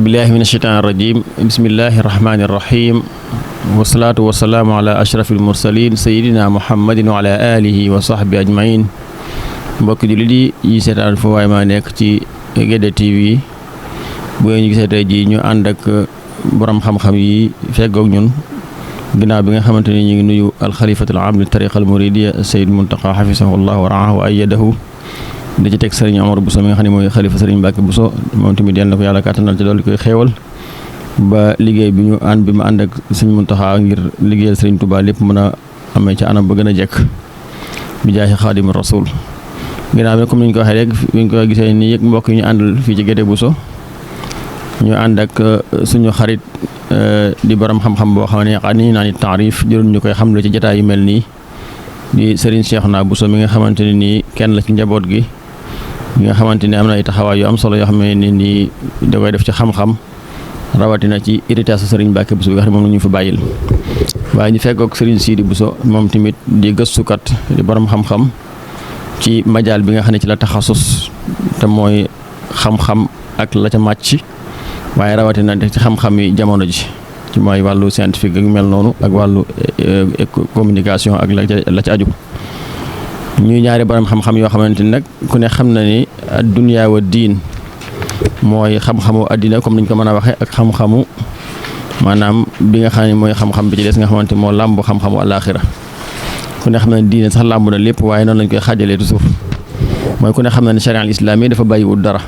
billahi min asheytaan irrajim bismillahi irrahmani irrahim wasalaatu wasalaamu ala ashrafil mursalin sayidina muhammadin wa ala alihi wa sahbi ajmain mbokki jullit yi seetaan fu waay maa nekk ci Guédé TV bu ngeen ñu gisee tey ji ñu ànd ak borom xam-xam yi feggoog ñun ginnaaw bi nga xamante ni ñu ngi nuyu alxalifatul aam li tariqa al muridiya Sayyid Muntaqa xafisahullah wa raahu wa ayyadahu di ci teg Serigne Omar Bousso mi nga xam ne mooy xalifa Serigne Mbacke Bousso moom tamit yal na ko yàlla kàttanal ci loolu koy xéewal ba liggéey bi mu ànd ak Serigne Muntaqa ngir liggéeyal Serigne Touba lépp mën a amee ci anam ba gën a jekk bi jaahi Xaadimu Rasuul ginnaaw bi comme ni ñu ko waxee rek fi ñu ko gisee nii yëg mbokk yi ñu àndal fii ci Guédé Bousso ñu ànd ak suñu xarit di borom xam-xam boo xam ne nii naa ni taarif jërul ñu koy xamle ci jotaay yu mel nii di Serigne Cheikhouna Bousso mi nga xamante ne nii kenn la ci njaboot gi nga xamante ni am na ay taxawaay yu am solo yoo xam ne nii da koy def ci xam-xam rawatina ci héritage Serigne Mbacke Bousso bi nga xam ne moom la ñu fi bàyyil waaye ñu fekkook Serigne Sidi Bousso moom tamit di gëstukat di borom xam-xam ci majaal bi nga xam ne ci la taxasus te mooy xam-xam ak la ca màcc waaye rawatina ci xam-xam yi jamono ji ci mooy wàllu scientifique ak mel noonu ak wàllu communication ak la ca aju ñuy ñaari borom xam-xam yoo xamante ni nag ku ne xam na ni dunya wa diin mooy xam-xamu addina comme niñ ko mën a waxee ak xam-xamu maanaam bi nga xam ne mooy xam-xam bi ci des nga xamante moo làmb xam-xamu alaaxira ku ne xam na ne diine sax làmb na lépp waaye noonu lañ koy xaajalee toujours mooy ku ne xam na ne charia al islam yi dafa bàyyiwul dara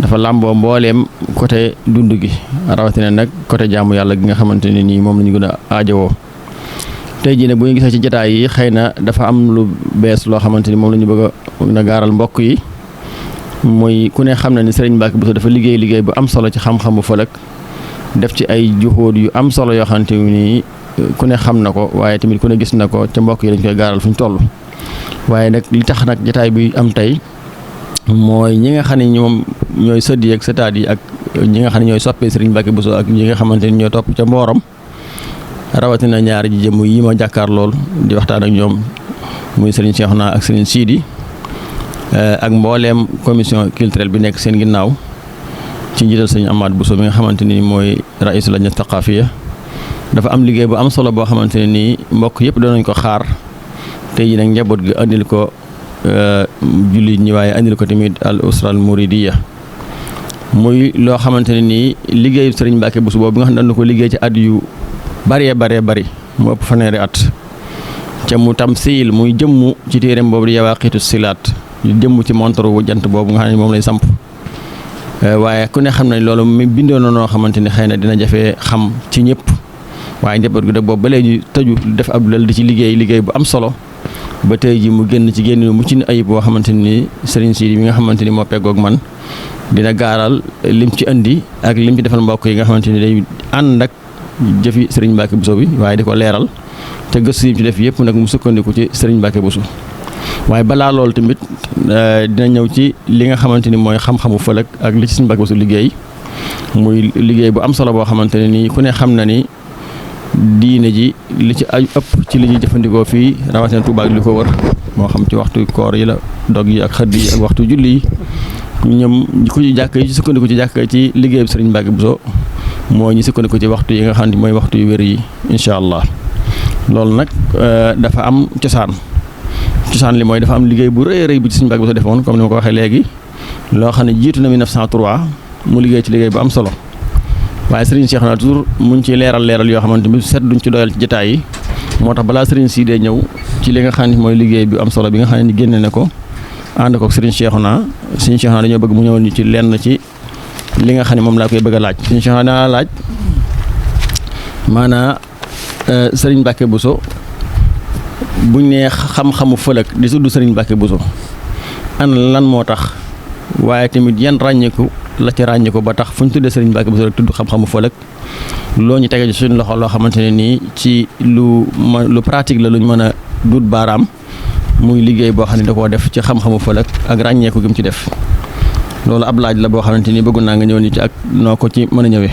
dafa làmboo mbooleem côté dund gi rawatina nag côté jaamu yàlla gi nga xamante ne nii moom la ñu gën a aajowoo tey jii nag bu ñu gisee ci jotaay yi xëy na dafa am lu bees loo xamante ni moom la ñu bëgg a gaaral mbokk yi muy ku ne xam na ni Serigne Mbacke Bousso dafa liggéey bu am solo ci xam-xamu fëlëk def ci ay juhóot yu am solo yoo xamante ni ku ne xam na ko waaye tamit ku ne gis na ko ca mbokk yi dañ koy gaaral fu ñu toll waaye nag li tax nag jotaay bi am tey mooy ñi nga xam ne ñoom ñooy sëdd yi ak sëtaat yi ak ñi nga xam ne ñooy soppee Serigne Mbacke Bousso ak ñi nga xamante ni ñooy topp ca mbooram rawatina ñaari ji jëmm yi ma jàkkaar lool di waxtaan ak ñoom muy Serigne Cheikhouna ak Serigne Sidi ak mbooleem commission culturelle bi nekk seen ginnaaw ci njiital Serigne Amath Bousso mi nga xamante ni mooy raisul lajna thaqafiya dafa am liggéey bu am solo boo xamante ne nii mbokk yëpp doon nañ ko xaar tey jii nag njaboot gi andil ko jullit ñi waaye andil ko tamit al usra al muridiya muy loo xamante ne nii liggéeyu Serigne Mbacke Bousso boobu nga xam ne dañ ko liggéey ci at yu bari mu ëpp fanweeri at ca mu tamsiil muy jëmmu ci téereem boobu di yawaaqitu silaat jëmmu ci montaru jant boobu nga xam ne moom lay samp waaye ku ne xam ne loolu mi bindoo na noo xamante ni xëy na dina jafe xam ci ñëpp waaye njaboot gi de boobu ba léegi tëju def ab lël di ci liggéey bu am solo ba tey ji mu génn ci génn mu ci ayib boo xamante ni Serigne Sidi mi nga xamante ni moo peggoog man dina gaaral lim ci indi ak lim ci defal mbokk yi nga xamante ni day ànd ak jëfi Serigne Mbacke Bousso bi waaye di ko leeral te gëstu yi ci def yëpp nag mu sukkandiku ci Serigne Mbacke Bousso waaye balaa loolu tamit dina ñëw ci li nga xamante ni mooy xam-xamu fëlëk ak li ci Serigne Mbacke Bousso liggéey muy liggéey bu am solo boo xamante ne nii ku ne xam na ni diine ji li ci ay ëpp ci li ñuy jëfandikoo fii rawatina Touba ak li ko wër moo xam ci waxtu koor yi la dog yi ak xëdd yi ak waxtu julli yi ñoom ku ci jàkk yi ci sukkandiku ci jàkk ci liggéey bi Serigne Mbacke Bousso moo ñu sukkandiku ci waxtu yi nga xam ne mooy waxtu yu wér yi incha allah loolu nag dafa am cosaan li mooy dafa am liggéey bu rëy bu ci Serigne Mbacke Bousso defoon comme ni ma ko waxee léegi loo xam ne jiitu na 1903 mu liggéey ci liggéey bu am solo waaye Serigne Cheikhouna toujours muñ ci leeral yoo xamante ni seet duñ ci doyal ci jotaay yi moo tax balaa Serigne Sidi ñëw ci li nga xam ne mooy liggéey bi am solo bi nga xam ne génne na ko ànd ko Serigne Cheikhouna dañoo bëgg mu ñëwoon ñu ci lenn ci li nga xam ne moom laa koy bëgg a laaj Serigne Cheikhouna laaj maanaa Serigne Mbacke Bousso buñ nee xam-xamu fëlëk di tudd Serigne Mbacke Bousso ana lan moo tax waaye tamit yan ràññeeku la ci ràññeeku ba tax fu ñu tuddee Serigne Mbacke Bousso rek tudd xam-xamu fëlëk loo ñu tege ci suñu loxo loo xamante ne nii ci lu pratique la luñ mën a dut baaraam muy liggéey boo xam ne da koo def ci xam-xamu fëlëk ak ràññeeku gi mu ci def loolu ab laaj la boo xamante ni bëggu naa nga ñëw ni ci ak noo ko ci mën a ñëwee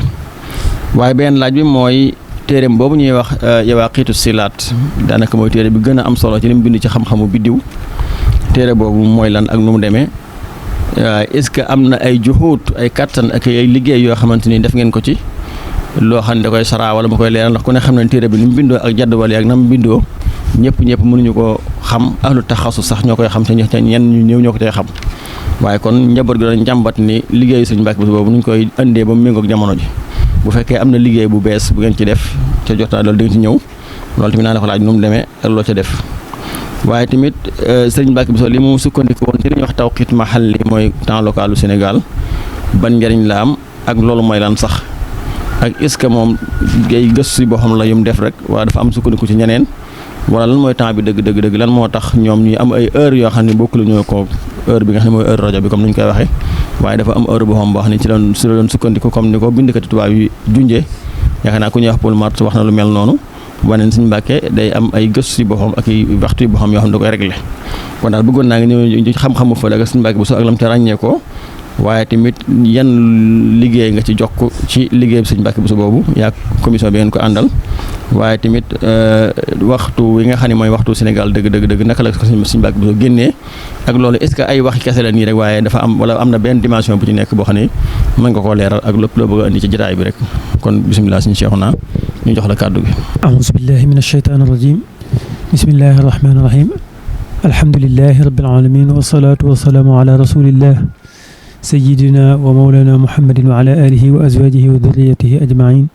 waaye benn laaj bi mooy téereem boobu ñuy wax yawaaqitu silaat daanaka mooy téere bi gën a am solo ci li mu bind ci xam-xamu biddiw téere boobu mooy lan ak nu mu demee est-ce que am na ay juhuut ay kattan ak ay liggéey yoo xamante ni def ngeen ko ci loo xam ne da koy saraa wala mu koy leeral ndax ku ne xam ne téere bi ni mu bindoo ak jadwal yi ak na mu bindoo ñëpp mënuñu ko xam ahlu taxasus sax ñoo koy xam te ñenn ñu ñëw ñoo ko tey xam waaye kon njaboot gi doon njàmbat ni liggéeyu Sëriñ Mbàkke Buso boobu nuñ koy andee ba mu méngoog jamono ji bu fekkee am na liggéey bu bees bu ngeen ci def ca jotaa loolu da nga ci ñëw loolu tamit naa la ko laaj nu mu demee ak loo ca def waaye tamit Sëriñ Mbàkke Buso li mu sukkandiku woon ci li ñuy wax tawqiit mahalli mooy temps localu Sénégal ban njariñ la am ak loolu mooy lan sax ak est-ce que moom ngay gëstu si boo xam la yum def rek wala dafa am sukkandiku ci ñeneen wala lan mooy temps bi dëgg lan moo tax ñoom ñuy am ay heure yoo xam ne bokkul ñoo ko heure bi nga xam ne mooy heure rajo bi comme ni ñu koy waxee waaye dafa am heure boo xam ne ci la doon sukkandiku comme ni ko bindkati tubaab yi junjee yaakaar naa ku ñuy wax Paul Marty wax na lu mel noonu waneen Sëriñ Mbàkke day am ay gëstu si boo xam ak i waxtu yi boo xam yoo xam ne da koy réglé kon daal bëggoon naa ngi ñëw xam-xamu fa la Sëriñ Mbàkke Buso ak lam ca ràññee ko waaye tamit yan liggéey nga ci jokk ci liggéey bi Sëriñ Mbàkke Buso boobu yaa commission bi ngeen ko àndal waaye tamit waxtu wi nga xam ne mooy waxtu Sénégal dëgg naka la ko Sëriñ Mbàkke Buso génnee ak loolu est-ce que ay waxi kese la nii rek waaye dafa am wala am na benn dimension bu ci nekk boo xam ne mën nga koo leeral ak lépp loo bëgg a indi ci jotaay bi rek kon bisimilah suñu Seexuna ñu jox la kàddu gi. a'uuzu billahi mina shaytaani rajiim bismillahi rahmaani rahiim alhamdulillahi rabbil aalamiin wassalaatu wassalaamu ala rasulillah sayyidina wa mawlana muhammadin wa ala alihi wa azwajihi wa dhurriyyatihi ajmain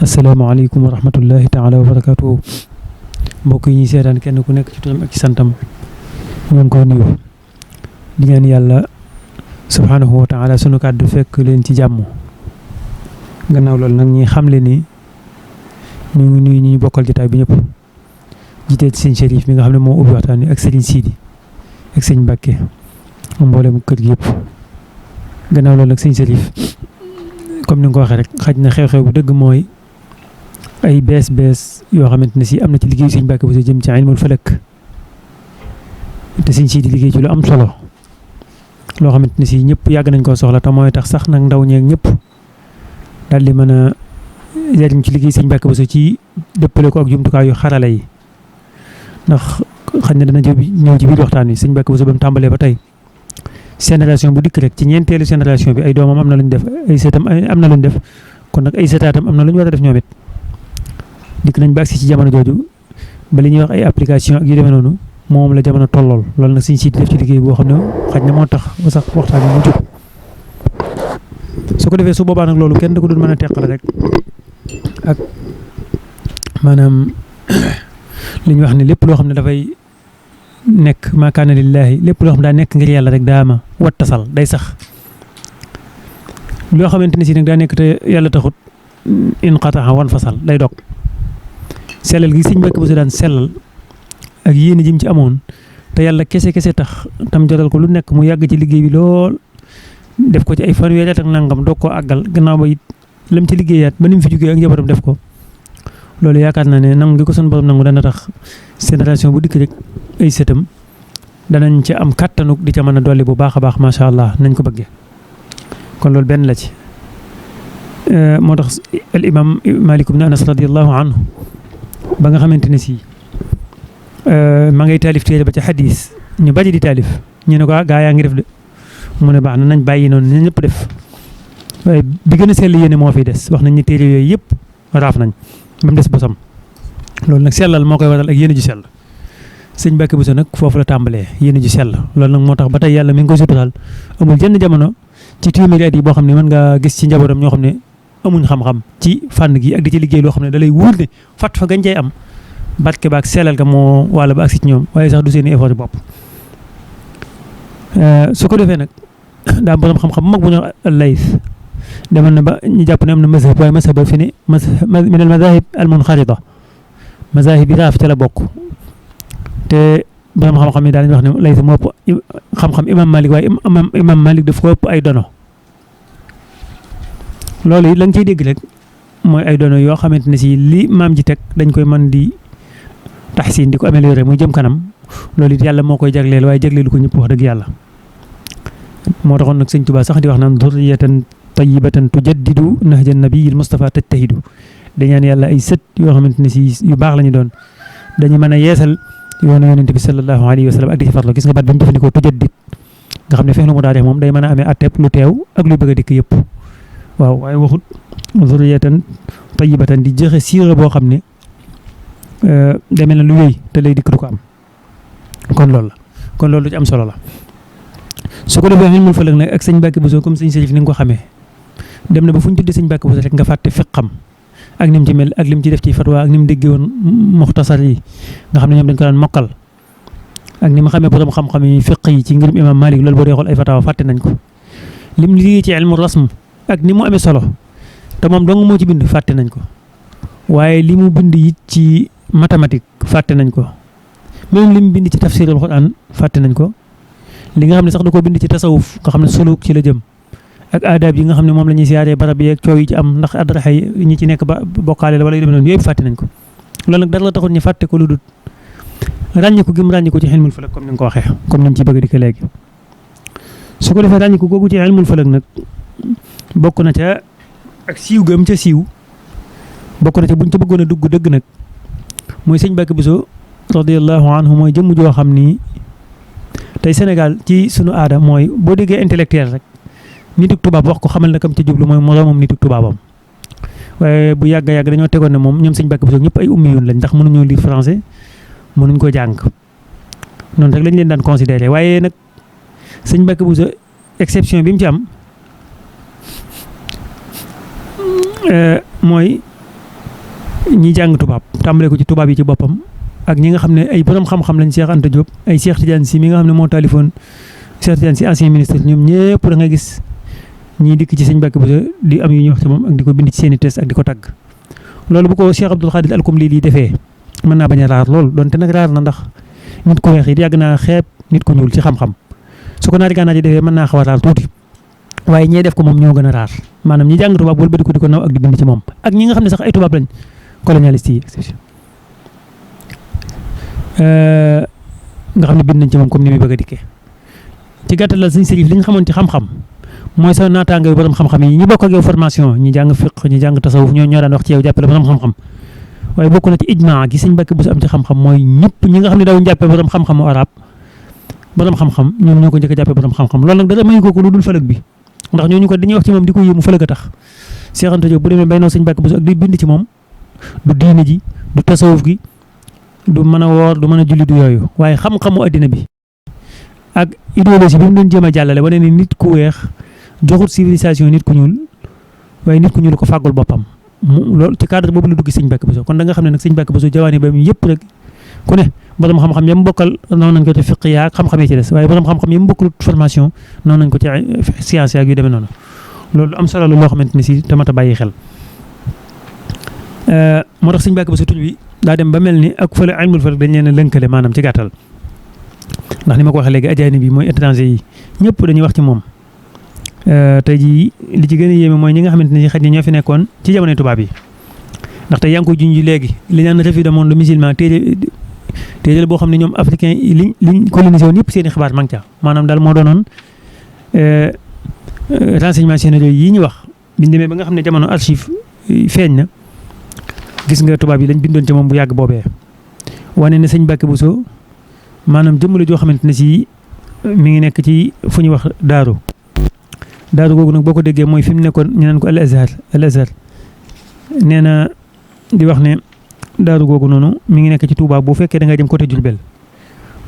asalaamaaleykum wa rahmatullahi taala wa barakatuhu mbokk yi ñuy seetaan kenn ku nekk ci turam ak ci santam ñu ngi ko nuyu di ñaan yàlla subhanahu wa taala sunu kàddu fekk leen ci jàmm gannaaw loolu nag ñi xamle ni ñu ngi nuyu ñi bokkal jotaay bi ñëpp jiitee ci sëñ Chérif mi nga xam ne moo ubbi waxtaan wi ak sëriñ Sidi ak sëñ Mbàkke mboolem kër gi yëpp gannaaw loolu nag sëñ Chérif comme ni nga ko waxee rek xaj na xew-xew bu dëgg mooy ay bees yoo xamante ne si am na ci liggéeyu Sëriñ Mbàkke Buso jëm ci ilmul falak te sëñ Sidi liggéey ci lu am solo loo xamante ne si ñëpp yàgg nañ koo soxla te mooy tax sax nag ndaw ñeeg ñëpp daal di mën a jariñ ci liggéey Sëriñ Mbàkke Buso ci dëppale ko ak jumtukaay yu xarala yi ndax xaj na dana ñëw ci biir waxtaan wi Sëriñ Mbàkke Buso ba mu tàmbalee ba tey génération bu dikk rek ci ñeenteelu génération bi ay doomam am na lu ñu def ay sëtam am na lu ñu def kon nag ay sëtaatam am na lu ñu war a def ñoom it dikk nañ ba agsi ci jamono jooju ba li ñuy wax ay application ak yu demee noonu moom la jamono tollool loolu nag Sëriñ Sidi def ci liggéey boo xam ne xaj na moo tax ba sax waxtaan bi mu jóg su ko defee su boobaa nag loolu kenn da ko doon mën a teqale rek ak maanaam li ñu wax ne lépp loo xam ne dafay nekk maa kaana lillaahi lépp loo xam daa nekk ngir yàlla rek daa ma wattasal day sax loo xamante ne si nag daa nekk te yàlla taxut inqata'a wan fasal day dog sellal gi Sëriñ Mbàkke Buso daan sellal ak yéene jim ci amoon te yàlla kese tax tam jotal ko lu nekk mu yàgg ci liggéey bi lool def ko ci ay fanweeri at ak nangam doog koo àggal gannaaw ba it lam ci liggéeyaat ba ni mu fi jógee ak njabootam def ko loolu yaakaar naa ne nangu gi ko sunu borom nangu dana tax génération bu dikk rek ay sëtam danañ ci am kattanuk di ca mën a dolli bu baax a baax macha allah nañ ko bëggee kon loolu benn la ci moo tax al imam Malik ibn Anas radiyallahu anhu ba nga xamante ne si ma ngay taalif téere ba ci xadis ñu bari di taalif ñu ne ko gaa yaa ngi def de mu ne baax na nañ bàyyi noonu nañ ñëpp def waaye bi gën a sell yéene moo fiy des wax nañ ne téere yooyu yëpp raaf nañ ba mu des bosam loolu nag sellal moo koy waral ak yéene ju sell Sëriñ Mbàkke Buso nag foofu la tàmbalee yéene ju sell loolu nag moo tax ba tey yàlla mi ngi koy suturaal amul jenn jamono ci téeméeri at yi boo xam ne mën nga gis ci njabootam ñoo xam ne amuñ xam-xam ci fànn gi ak di ci liggéey loo xam ne da lay wóor ne fat fa gañ cay am barke baak sellal ga moo wala ba agsi ci ñoom waaye sax du seeni effort bopp su ko defee nag daa borom xam-xam bu mag bu ñu Layth demoon na ba ñu jàpp ne am na mazhab waaye mazhab ba fi ne min al mazahib al munxarida mazahib yi raaf ca la bokk te borom xam-xam yi daal di wax ne Layth moo ëpp xam-xam imam Malik waaye imam Malik daf ko ëpp ay dono loolu it la nga ciy dégg rek mooy ay dono yoo xamante ne si li maam ji teg dañ koy mën di taxsin di ko améliorer muy jëm kanam loolu it yàlla moo koy jagleel waaye jagleelu ko ñëpp wax dëgg yàlla moo taxoon nag Sëriñ Tuubaa sax di wax naan durriyatan tayyibatan tujaddidu nahja nabiyil Mustafa tajtahidu dañaan yàlla ay sët yoo xamante ne si yu baax la ñu doon dañu mën a yeesal yoonu yonente bi sallallahu alayhi wa sallam ak di ci farlo gis nga baat ba mu jëfandikoo tujaddid nga xam ne fi'lu mudaari moom day mën a amee atteeb lu teew ak lu bëgg a dikk yëpp waaw waaye waxut zurriyatan tayyibatan di joxe siira boo xam ne day mel ne lu wéy te lay dikk du ko am kon loolu la kon loolu lu ci am solo la su ko defee ilmul falak nag ak sëñ Mbàkke Buso comme sëñ Sërif ni nga ko xamee dem na ba fu ñu tuddee sëñ Mbàkke Buso rek nga fàtte fiqam ak ni mu ci mel ak li mu ci def ci fatwa ak ni mu déggee woon muxtasar yi nga xam ne ñoom dañ ko daan mokkal ak ni ma xamee borom xam-xam yi fiq yi ci ngirum imam Malik loolu boo dee xool ay fatawa fàtte nañ ko lim liggéey ci ilmu rasm ak ni mu amee solo te moom dong moo ci bind fàtte nañ ko waaye li mu bind it ci mathématique fàtte nañ ko même li mu bind ci tafsirul Quran fàtte nañ ko li nga xam ne sax da koo bind ci tasawuf nga xam ne suluk ci la jëm ak adab yi nga xam ne moom la ñuy siyaaree barab yi ak coow yi ci am ndax adraxa yi ñi ci nekk ba bokkaale la wala yu demee noonu yooyu fàtte nañ ko loolu nag dara la taxoon ñu fàtte ko lu dul ràññiku gi mu ràññiku ci ilmul falak comme ni nga ko waxee comme ni ñu ci bëgg di ko léegi su ko defee ràññiku googu ci ilmul falak nag bokk na ca ak siiw gëm ca siiw bokk na ca buñ ca bëggoon a dugg dëgg nag mooy sëñ Mbàkke Buso radiyallahu anhu mooy jëmm joo xam ni tey Sénégal ci sunu aada mooy boo déggee intellectuel rek nituk tubaab wax ko xamal na kam ca jublu mooy moroomam nituk tubaabam waaye bu yàgg yàgg dañoo tegoon ne moom ñoom sëñ Mbàkke Buso ñëpp ay ummiyuun lañ ndax mënuñoo lire français mënuñ ko jàng noonu rek lañ leen daan considéré waaye nag sëñ Mbàkke Buso exception bi mu ci am mooy ñi jàng tubaab tàmbale ko ci tubaab yi ci boppam ak ñi nga xam ne ay borom xam-xam lañ Cheikh Anta Diop ay Cheikh Tidiane Sy mi nga xam ne moo taalifoon Cheikh Tidiane Sy ancien ministre ñoom ñëpp da nga gis ñiy dikk ci sëñ Mbàkke Buso di am yu ñuy wax ci moom ak di ko bind ci seen i test ak di ko tagg loolu bu ko Cheikh Abdoul Khadir Al-Kumli lii defee mën naa bañ a raar lool donte nag raar na ndax nit ku weex yi yàgg naa xeeb nit ku ñuul ci xam-xam su ko naari gànnaar ji defee mën naa xaw a raar tuuti waaye ñee def ko moom ñoo gën a raar maanaam ñi jàng tubaab wala ba di ko naw ak di bind ci moom ak ñi nga xam ne sax ay tubaab lañ colonialiste yi nga xam ne bind nañ ci moom comme ni muy bëgg a dikkee ci gàttal la sëñ Sërif li ñu xamoon ci xam-xam mooy sa naataango borom xam-xam yi ñu bokk ak yow formation ñi jàng fiq ñi jàng tasawuf ñoo daan wax ci yow jàppale borom xam-xam waaye bokk na ci ijmaa gi sëñ Mbàkke Buso am ci xam-xam mooy ñëpp ñi nga xam ne daw jàppee borom xam-xamu arab borom xam-xam ñoom ñoo ko njëkk a jàppee borom xam-xam loolu nag dara mayu ko lu dul falak bi ndax ñooñu ko dañuy wax ci moom di ko yéemu falak a tax Cheikh Anta Diop bu demee bay naw sëñ Mbàkke Buso ak di bind ci moom du diine ji du tasawuf gi du mën a woor du mën a julli du yooyu waaye xam-xamu addina bi ak idéologie bi mu doon jéem a jàllale wane ni nit ku weex joxut civilisation nit ku ñuul waaye nit ku ñuul ko fàggul boppam loolu ci cadre boobu la dugg sëñ Mbàkke Buso kon da nga xam ne nag sëñ Mbàkke Buso jawaani ba yëpp rek ku ne borom xam-xam yam bokkal noonu nañ ko ci fiq yaa xam-xam yi ci des waaye borom xam-xam yam bokkul formation noonu nañ ko ci science yaa yu demee noonu loolu am solo la loo xamante ne si tamata bàyyi xel moo tax sëñ Mbàkke Buso tuñ wi daa dem ba mel ni ak fële ilmul falak dañ leen a lënkale maanaam ci gàttal ndax ni ma ko waxee léegi ajaani bi mooy étranger yi ñëpp dañuy wax ci moom tey jii li ci gën a yéeme mooy ñi nga xamante ne si xaj ñoo fi nekkoon ci jamonoy tubaab yi ndax tey yaa ngi koy junj léegi li naan revue du monde musulman téere boo xam ne ñoom africain yi liñ colonisé woon yëpp seen i xibaar manque ca maanaam daal moo doonoon renseignements généraux yi ñu wax biñ demee ba nga xam ne jamono archive feeñ na gis nga tubaab yi lañ bindoon ci moom bu yàgg boobee wane ne sëñ Mbàkke Buso maanaam jëmm la joo xamante ne si mi ngi nekk ci fu ñuy wax daaru googu nag boo ko déggee mooy fi mu nekkoon ñu naan ko al azhar nee na di wax ne daaru googu noonu mi ngi nekk ci Touba bu fekkee da ngay dem côté Diourbel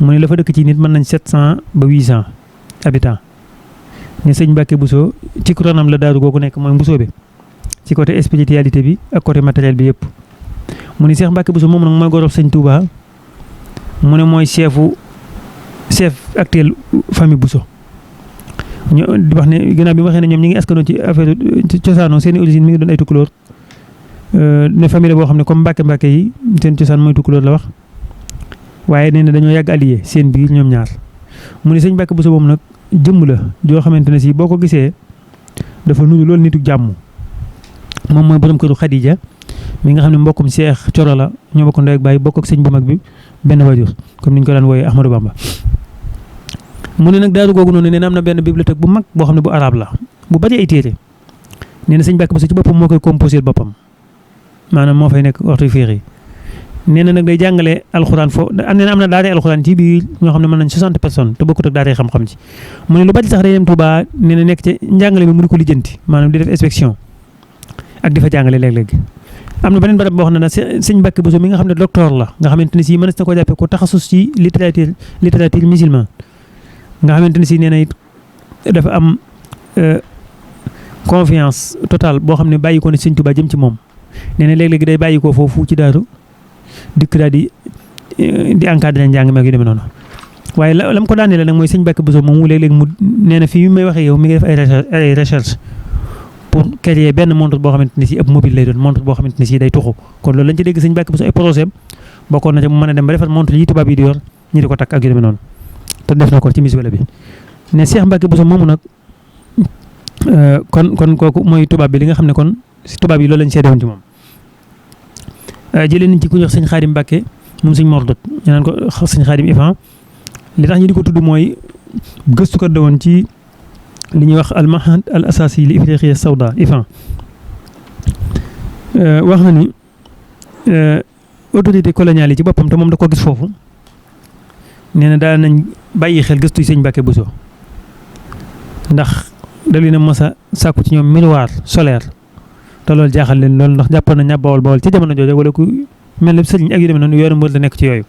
mu ne la fa dëkk ci nit mën nañ 700 ba 800 habitants ne sëñ Mbàkke Buso ci ronam la daaru googu nekk mooy Mbusoobe ci côté spiritualité bi ak côté matériel bi yëpp mu ne Cheikh Mbàkke Buso moom nag mooy gorob sëñ Touba mu ne mooy chef actuel famille Buso ñu di wax ne ginnaaw bi waxee ne ñoom ñi ngi askanoo ci affaire cosaanoo seen i origine mi ngi doon ay tukulóor ne famille la boo xam ne comme Mbàkke yi seen cosaan mooy tukulóor la wax waaye nee na dañoo yàgg allié seen biir ñoom ñaar mu ne sëñ Mbàkke Buso moom nag jëmm la joo xamante ne si boo ko gisee dafa nuyu loolu nitu jàmm moom mooy borom këru Xadija mi nga xam ne mbokkum Seex Coro la ñoo bokk ndey ak baay bokk ak sëñ bu mag bi benn wajur comme ni ñu ko daan wooyee Ahmadou Bamba mu ne nag daaru googu noonu nee na am na benn bibliothèque bu mag boo xam ne bu arabe la bu bari ay téere nee na sëñ Mbàkke Buso ci boppam moo koy composé boppam maanaam moo fay nekk waxtu féex yi nee na nag day jàngale alxuraan foofu nee na am na daara alxuraan ci biir ñoo xam ne mën nañ 60 personnes te bokkut ak daara xam-xam ci mu ne lu bari sax day dem Touba nee na nekk ci njàngale bi mu di ko lijjanti maanaam di def inspection ak di fa jàngale léeg-léeg am na beneen barab boo xam ne nag sëñ Mbàkke Bousso mi nga xam ne docteur la nga xamante ne si mënees na ko jàppee ko taxasus ci littérature musulman nga xamante ne si nee na it dafa am confiance totale boo xam ne bàyyi ko ne sëñ Touba jëm ci moom nee na léeg-léeg day bàyyi ko foofu ci daaru dikk daal di encadré njàng meeg yu demee noonu waaye la mu ko daanee la nag mooy sëñ Mbàkke Bousso moom léeg-léeg mu nee na fii may waxee yow mi ngi def ay recherche pour créer benn montre boo xamante ne si ëpp mobile lay doon montre boo xamante ne si day tuxu kon loolu lañ ci dégg sëñ Mbàkke Bousso ay projet bokkoon na ca mu mën a dem ba defar montre yi tubaab yi di yor ñu di ko takk ak yu demee noonu te def na ko ci Venezuela bi ne Cheikh Mbàkke Bousso moomu nag kon kooku mooy tubaab bi li nga xam ne kon tubaab yi loolu lañ seede woon ci moom jëlee nañ ci ku ñuy wax sëñ Xaadim Mbàkke moom sëñ Mordot ñu naan ko sëñ Xaadim Ifan li tax ñu di ko tudd mooy gëstukat da woon ci li ñuy wax al mahad al asasi li ifriqiya sawda Ifan wax na ni autorité coloniale yi ci boppam te moom da ko gis foofu nee na daal nañ bàyyi xel gëstu yi sëñ Mbàkke Bousso ndax da leen a mos a sàkku ci ñoom miroir solaire te loolu jaaxal leen loolu ndax jàppoon na ñàbb bawol ci jamono jooju wala ku mel ne sëriñ ak yu demee noonu yoonu mbër la nekk ci yooyu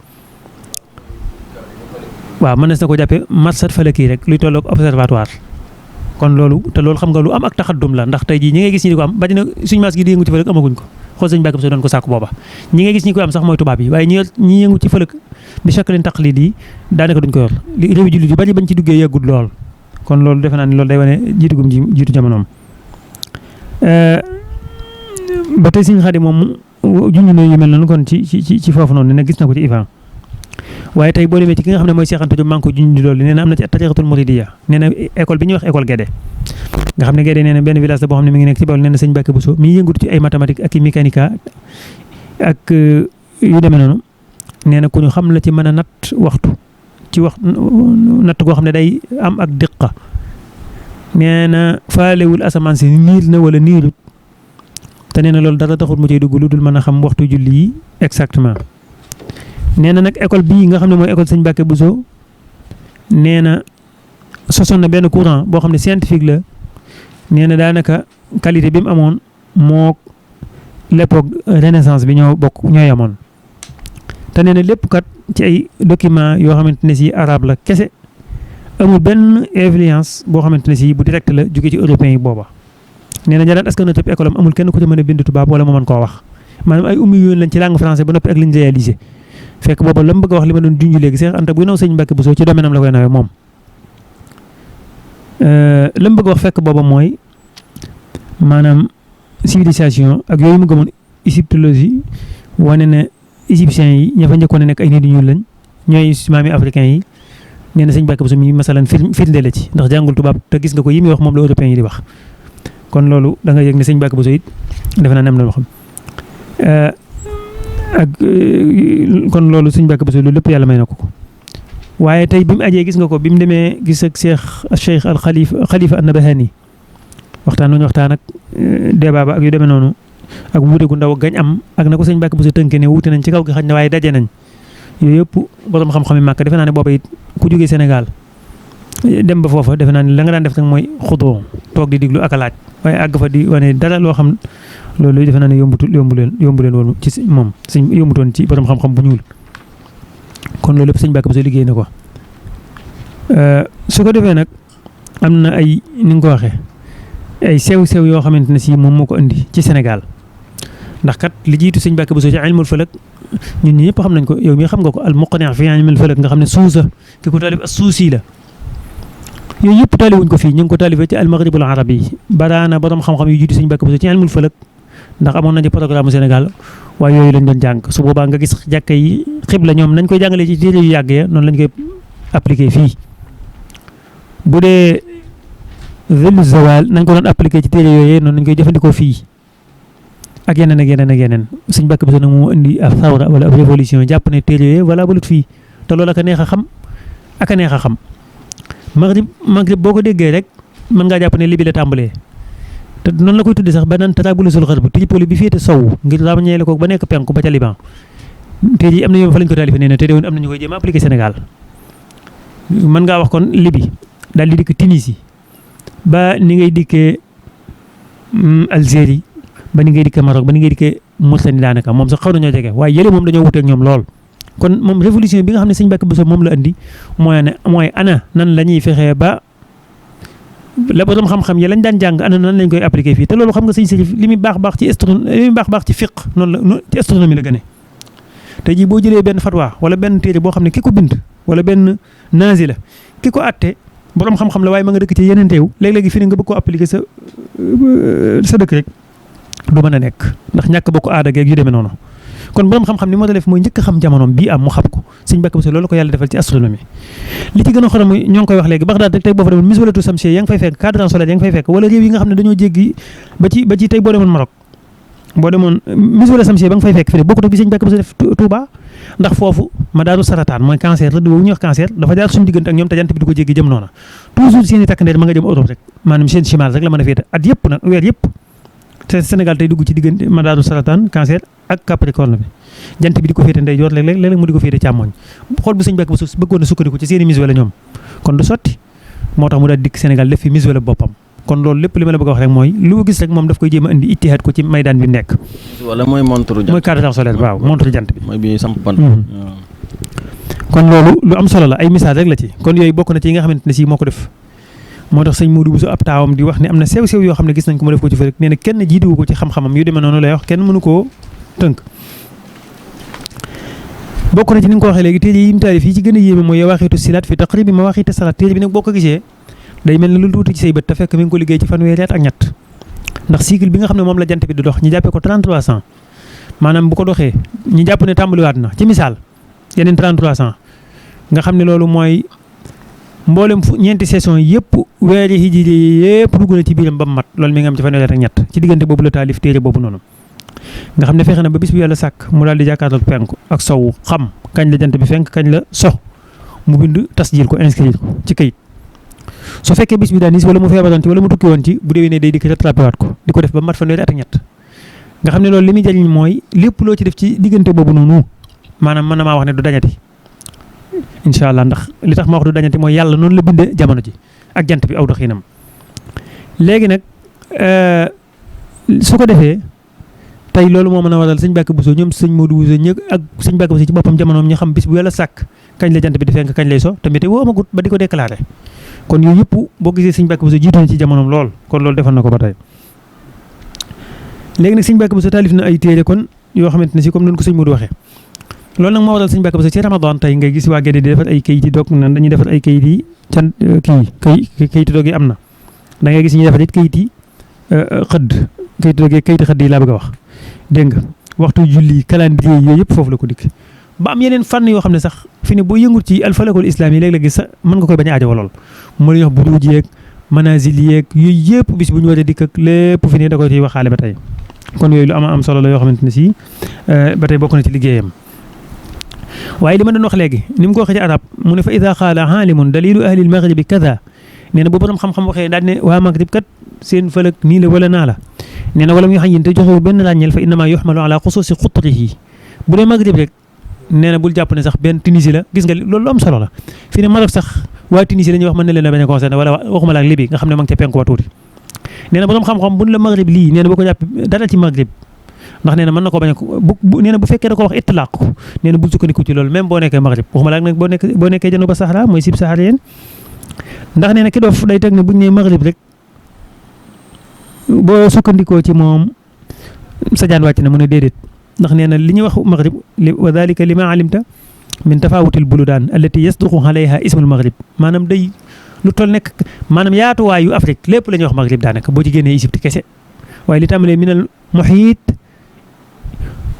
waaw mënees na ko jàppee marsat falaki rek luy tolloog observatoire kon loolu te loolu xam nga lu am ak taxaddum la ndax tey jii ñi ngay gis ñi di ko am bari na suñu maas gi di yëngu ci fëlëk amaguñ ko xool sëñ Mbàkke Bousso doon ko sàkku booba ñi ngay gis ñi koy am sax mooy tubaab yi waaye ñi yëngu ci fëlëk bi shaklin taqlid yi daanaka duñ ko yor li réew jullit yu bari bañ ci duggee yàggul lool kon loolu defe naa ni loolu day wane jiitu jamonoom ba tey sëñ Xaadim moom junj na yu mel noonu kon ci foofu noonu ne gis na ko ci Ifan waaye tey boo demee ci ki nga xam ne mooy Cheikh Anta Diop maa ngi ko junj loolu nee na am na ci tariqatul muridiyya nee na école bi ñuy wax école Guédé nga xam ne Guédé nee na benn village la boo xam ne mi ngi nekk ci Bawol nee na sëñ Mbàkke Bousso mi yëngatu ci ay mathématiques ak i mécanique ak yu demee noonu nee na ku ñu xam la ci mën a natt waxtu ci natt goo xam ne day am ak diqa nee na faalewul asamaan si niir na wala niirut te nee na loolu dara taxut mu cay dugg lu dul mën a xam waxtu julli yi exactement nee na nag école bii nga xam ne mooy école sëñ Mbàkke Bousso nee na sosoon na benn courant boo xam ne scientifique la nee na daanaka qualité bi mu amoon moo l'époque renaissance bi ñoo yamoon te nee na lépp kat ci ay document yoo xamante ne si arabe la kese amul benn influence boo xamante ne si bu direct la jóge ci européens yi booba nee na ña daan askan tëb école am amul kenn ku ci mën a bind tubaab wala mu mën koo wax maanaam ay ummi yoon lañ ci langue français ba noppi ak liñ réalisé fekk booba la mu bëgg a wax li ma doon junj léegi Cheikh Anta buy naw sëñ Mbàkke Bousso ci domaine am la koy nawee moom la mu bëgg a wax fekk booba mooy maanaam civilisation ak yooyu mu gëmoon égyptologie wane ne égyptiens yi ña fa njëkkoon a nekk ay nit ñu ñuul lañ ñooy maami africains yi nee na sëñ Mbàkke Bousso mi masalan firnde la ci ndax jàngul tubaab te gis nga ko yi muy wax moom la européens yi di wax kon loolu da nga yëg ne sëñ Mbàkke Bousso it defe naa ne am na loo xam ak kon loolu sëñ Mbàkke Bousso loolu lépp yàlla may na ko waaye tey bi mu ajee gis nga ko bi mu demee gis ak Cheikh al Khalifa an-Nabahani waxtaan ak débat ba ak yu demee noonu ak wuute gu ndaw gañ am ak na ko sëñ Mbàkke Bousso tënke ne wuute nañ ci kaw gi xaj na waaye daje nañ yooyu yëpp borom xam-xam yi màkk defe naa ne booba it ku jógee Sénégal dem ba foofa defe naa ne la nga daan def nag mooy xudoo toog di diglu ak a laaj waaye àgg fa di wane dara loo xam loolu defe naa ne yombu leen woon ci moom sëñ yombutoon ci borom xam-xam bu ñuul kon loolu lépp sëñ Mbàkke Bousso liggéey na ko su ko defee nag am na ay ni nga ko waxee ay sew-sew yoo xamante ne si moom moo ko indi ci Sénégal ndax kat li jiitu sëñ Mbàkke Bousso ci ilmul falak ñun ñi ñëpp xam nañ ko yow mi xam nga ko al muqni' fi ilmul falak nga xam ne suusa ki ko taalif as-Suusi la yooyu yëpp taaliwuñ ko fii ñu ngi ko taalifee ci al maghribul arabi baraana borom xam-xam yu jiitu sëñ Mbàkke Bousso ci ilmul falak ndax amoon nañu programme Sénégal waaye yooyu lañ doon jàng su boobaa nga gis jàkka yi xibla ñoom nañ koy jàngalee ci téere yu yàgg ya noonu lañ koy appliqué fii bu dee zillu zawal nañ ko doon appliqué ci téere yooyu noonu lañ koy jëfandikoo fii ak yeneen sëñ Mbàkke Bousso nag moo indi ab thawra wala ab révolution jàpp ne téere yooyu wala balut fii te loolu ak a neex a xam maghrib boo ko déggee rek mën ngaa jàpp ne Libi la tàmbalee te noonu la koy tuddee sax ba naan Tarabulusul Gharb Tripoli bi féete sow ngir ràññeele ko ba nekk penku ba ca Liban téere yi am na yow fa lañ ko taalifee nee na te woon am na ñu koy jéem a appliqué Sénégal mën ngaa wax kon Libye daal di dikk Tunisie ba ni ngay dikkee Algérie ba ni ngay dikkee Maroc ba ni ngay dikkee Mauritanie daanaka moom sax xaw nañoo jege waaye yële moom dañoo wuteeg ñoom lool. kon moom révolution bi nga xam ne sëñ Mbàkke Buso moom la andi mooy ana nan la ñuy fexee ba la borom xam-xam yi lañ daan jàng ana nan lañ koy appliqué fii te loolu xam nga sëñ Sërif li muy baax ci fiq noonu la ci astronomie la gënee. tey jii boo jëlee benn fatwa wala benn téere boo xam ne ki ko bind wala benn nazi la ki ko atte borom xam-xam la waaye ma nga dëkk ci yeneen réew léeg-léegi fi ne nga bëgg koo appliqué sa dëkk rek du mën a nekk ndax ñàkk bokk aada geeg yu demee noonu. kon borom xam-xam ni moo def mooy njëkk a xam jamonoom bii am mu xam ko sëñ Mbàkke Buso loolu ko yàlla defal ci astronomie li ci gën a xorom mooy ñoo ngi koy wax léegi Bagdad rek tey boo fa demoon miswalatu samsiya yaa ngi fay fekk cadran solaire yaa ngi fay fekk wala réew yi nga xam ne dañoo jéggi ba ci tey boo demoon Maroc boo demoon miswala samsiya ba nga fay fekk fi ne bokkut ak bi sëñ Mbàkke Buso def Touba ndax foofu ma daaru sarataan mooy cancer la boobu ñuy wax cancer dafa jaar suñu diggante ak ñoom te jant bi du ko jéggi jëm noona toujours seen i takk ndeer ma nga jëm Europe rek maanaam seen chimal rek la mën a féete at yëpp nag weer yëpp te Sénégal tey dugg ci diggante ma daaru sarataan cancer ak Capricorne bi jant bi di ko féete ndeyjoor léeg-léeg mu di ko féete càmmoñ xool bu sëñ Mbàkke Buso bëggoon a sukkandiku ci seeni miswala ñoom kon du sotti moo tax mu daal dikk Sénégal def fi miswala boppam kon loolu lépp li ma la bëgg a wax rek mooy lu gis rek moom daf koy jéem a indi ittihaad ko ci maydaan bi nekk. wala mooy montre jant mooy cadran solaire waaw montre jant bi. mooy bi samp bant. kon loolu lu am solo la ay message rek la ci kon yooyu bokk na ci yi nga xamante ne si moo ko def moo tax sëñ Modou Bousso ab taawam di wax ne am na sew-sew yoo xam ne gis nañ ko mu def ko ci fa rek nee na kenn jiituwu ko ci xam-xamam yu demee noonu lay wax kenn mënu koo tënk. bokk na ci ni nga ko waxee léegi téere yi mu taalif yi ci gën a yéeme mooy Yawaaqiitu Silaat fi taqriibi mawaaqiiti salaat téere bi nag boo ko gisee day mel ne lu tuuti ci say bët te fekk mi ngi ko liggéey ci fanweeri at ak ñett ndax cycle bi nga xam ne moom la jant bi di dox ñu jàppee ko 3300 maanaam bu ko doxee ñu jàpp ne tàmbaliwaat na ci misaal yeneen 3300 nga xam ne loolu mooy mboolem ñeenti saison yëpp weeri hijri yëpp dugg na ci biiram ba mu mat loolu mi ngi am ci fanweeri at ak ñett ci diggante boobu la taalif téere boobu noonu nga xam ne fexe na ba bis bu yàlla sàkk mu daal di jàkkaarloog penku ak sowu xam kañ la jant bi fenk kañ la so mu bind tasjil ko inscrire ko ci kayit su fekkee bis bi daan nis wala mu feebaroon ci wala mu tukki woon ci bu déwénee day dikk rattrapé waat ko di ko def ba mat fanweeri at ak ñett nga xam ne loolu li muy jëriñ mooy lépp loo ci def ci diggante boobu noonu maanaam mën na maa wax ne du dañati incha allah ndax li tax ma wax du dañati mooy yàlla noonu la bindee jamono ji ak jant bi aw doxinam léegi nag su ko defee tey loolu moo mën a waral sëñ Mbàkke Buso ñoom sëñ Modou Bousso ñëg ak sëñ Mbàkke Buso ci boppam jamonoom ñu xam bis bu yàlla sàkk kañ la jant bi di fenk kañ lay so te météo amagut ba di ko déclaré kon yooyu yëpp boo gisee sëñ Mbàkke Buso jiitu na ci jamonoom lool kon loolu defal na ko ba tey léegi nag sëñ Mbàkke Buso taalif na ay téere kon yoo xamante ne si comme noonu ko sëñ Modou waxee loolu nag moo waral sëñ Mbàkke Buso ci Ramadan tey ngay gis waa Gédé di defar ay kayit yi doog nan dañuy defar ay kayit yi can kayitu doog yi am na da ngay gis ñuy defar it kayit yi xëdd kayitu doog yi kayiti xëdd yi laa bëgg a wax dégg nga waxtu julli calendrier yooyu yëpp foofu la ko dikk ba am yeneen fànn yoo xam ne sax fi ne boo yëngut ci alfalakul islaam yi léeg-léeg sax mën nga koy bañ a aajo lool mu la wax buruuj yeeg manazil yeeg yooyu yëpp bis bu ñu war a dikk ak lépp fi ne da koy ciy waxaale ba tey kon yooyu lu am solo la yoo xamante ne si ba tey bokk na ci liggéeyam waaye li ma doon wax léegi ni mu ko waxee ci arab mu ne fa ida qaala aalimun dalilu ahli lmaghribi kada nee na bu borom xam-xam waxee daal ne waa maghrib kat seen fëlëg nii la wala naa la nee na wala muy xañ te joxewul benn ràññeel fa innama yuhmalu ala xusuusi xutrihi bu dee maghrib rek nee na bul jàpp ne sax benn Tunisie la gis nga loolu lu am solo la fii ne Maroc sax waa Tunisie la ñuy wax mën na leen a bañ a concerné wala waxuma la ak Libye nga xam ne ma ngi ca penku wa tuuti nee na borom xam-xam buñ la maghrib lii nee na boo ko jàpp dara ci maghrib ndax nee na mën na ko bañ a nee na bu fekkee da ko wax itlaaq ko nee na bul sukkandiku ci loolu même boo nekkee maghrib waxuma la ak nag boo nekkee januba sahara mooy sib saharien ndax nee na ki doof day teg ne buñ nee maghrib rek boo sukkandikoo ci moom sa jaan wàcc na mu ne déedéet ndax nee na li ñuy wax maghrib wa dalika lima alimta min tafawutil buludaan allati yasduqu alayha ismul maghrib maanaam day lu toll nekk maanaam yaatuwaayu Afrique lépp la ñuy wax maghrib daanaka boo ci génnee Égypte kese waaye li tàmbalee minal muhiit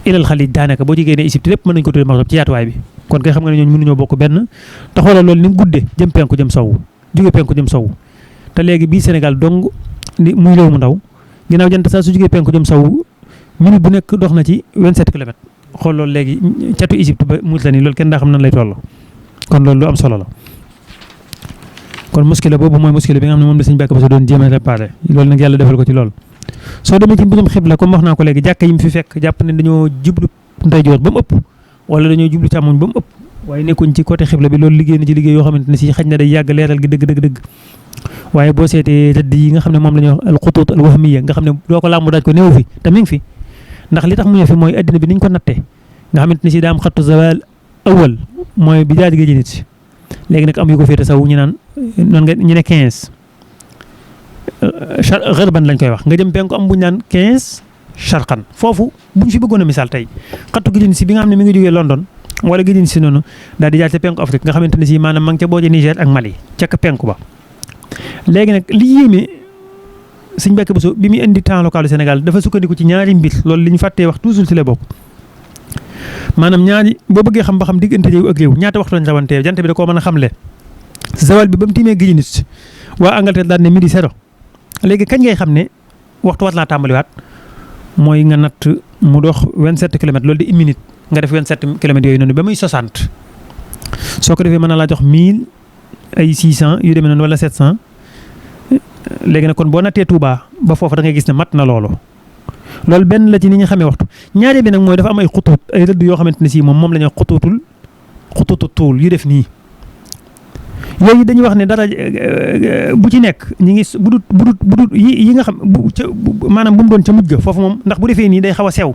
ilal xalij daanaka boo ci génnee Égypte lépp mën nañu ko tuddee maghrib ci yaatuwaay bi kon kay xam nga ne ñooñu mënuñoo bokk benn te xoolal loolu ni mu guddee jëm penku jëm sowu jóge penku jëm sowu te léegi bii Sénégal dong muy réew mu ndaw ginnaaw jant saa su jógee penku jëm sowu minute bu nekk dox na ci 27 kilomètres xool loolu léegi catu Égypte ba Mauritanie loolu kenn daa xam nan lay toll kon loolu lu am solo la kon muskila boobu mooy muskila bi nga xam ne moom la Sëñ Mbàkke Buso doon jéem a réparé loolu nag yàlla defal ko ci lool soo demee ci mbirum xibla comme wax naa ko léegi jàkka yi mu fi fekk jàpp ne dañoo jublu ndeyjoor ba mu ëpp wala dañoo jublu càmmoñ ba mu ëpp waaye nekkuñ ci côté xibla bi loolu liggéey na ci liggéey yoo xamante ne si xaj na day yàgg leeral gi dëgg waaye boo seetee rëdd yi nga xam ne moom la ñuy wax al xutuut al wahmiya nga xam ne doo ko làmb daaj ko néew fi te mi ngi fi ndax li tax mu ñëw fi mooy addina bi niñ ko nattee nga xamante ne si daa am xattu zawal awal mooy bi daal gi nit léegi nag am yu ko féete saw ñu naan noonu nga ñu ne 15 xërban lañ koy wax nga jëm penku am bu ñu naan 15 charqan foofu buñ fi bëggoon a misaal tey xattu gi si bi nga xam ne mi ngi jógee London wala gi si noonu daal di jaar ca penku Afrique nga xamante ne si maanaam ma ngi ca booje Niger ak Mali ca penku ba léegi nag li yéeme Sëñ Mbàkke Buso bi muy indi temps local du Sénégal dafa sukkandiku ci ñaari mbir loolu li ñu fàttee wax toujours ci la bokk maanaam ñaari boo bëggee xam ba xam diggante réew ak réew ñaata waxtu lañ rawantee jant bi da koo mën a xamle zawal bi ba mu tiimee géej nit waa Angleterre daal ne midi zéro léegi kañ ngay xam ne waxtu war laa tàmbaliwaat mooy nga natt mu dox 27 kilomètres loolu di une minute nga def 27 kilomètres yooyu noonu ba muy 60 soo ko defee mën na laa jox 1000 ay 600 yu demee noonu wala 700 léegi nag kon boo nattee Touba ba foofu da ngay gis ne mat na loolu benn la ci ni ñu xamee waxtu ñaareel bi nag mooy dafa am ay xutuut ay rëdd yoo xamante ne si moom la ñuy wax xutuutu tuul yu def nii yooyu dañuy wax ne dara bu ci nekk ñi ngi budut yi nga xam maanaam bu mu doon ca mujj ga foofu moom ndax bu defee nii day xaw a sew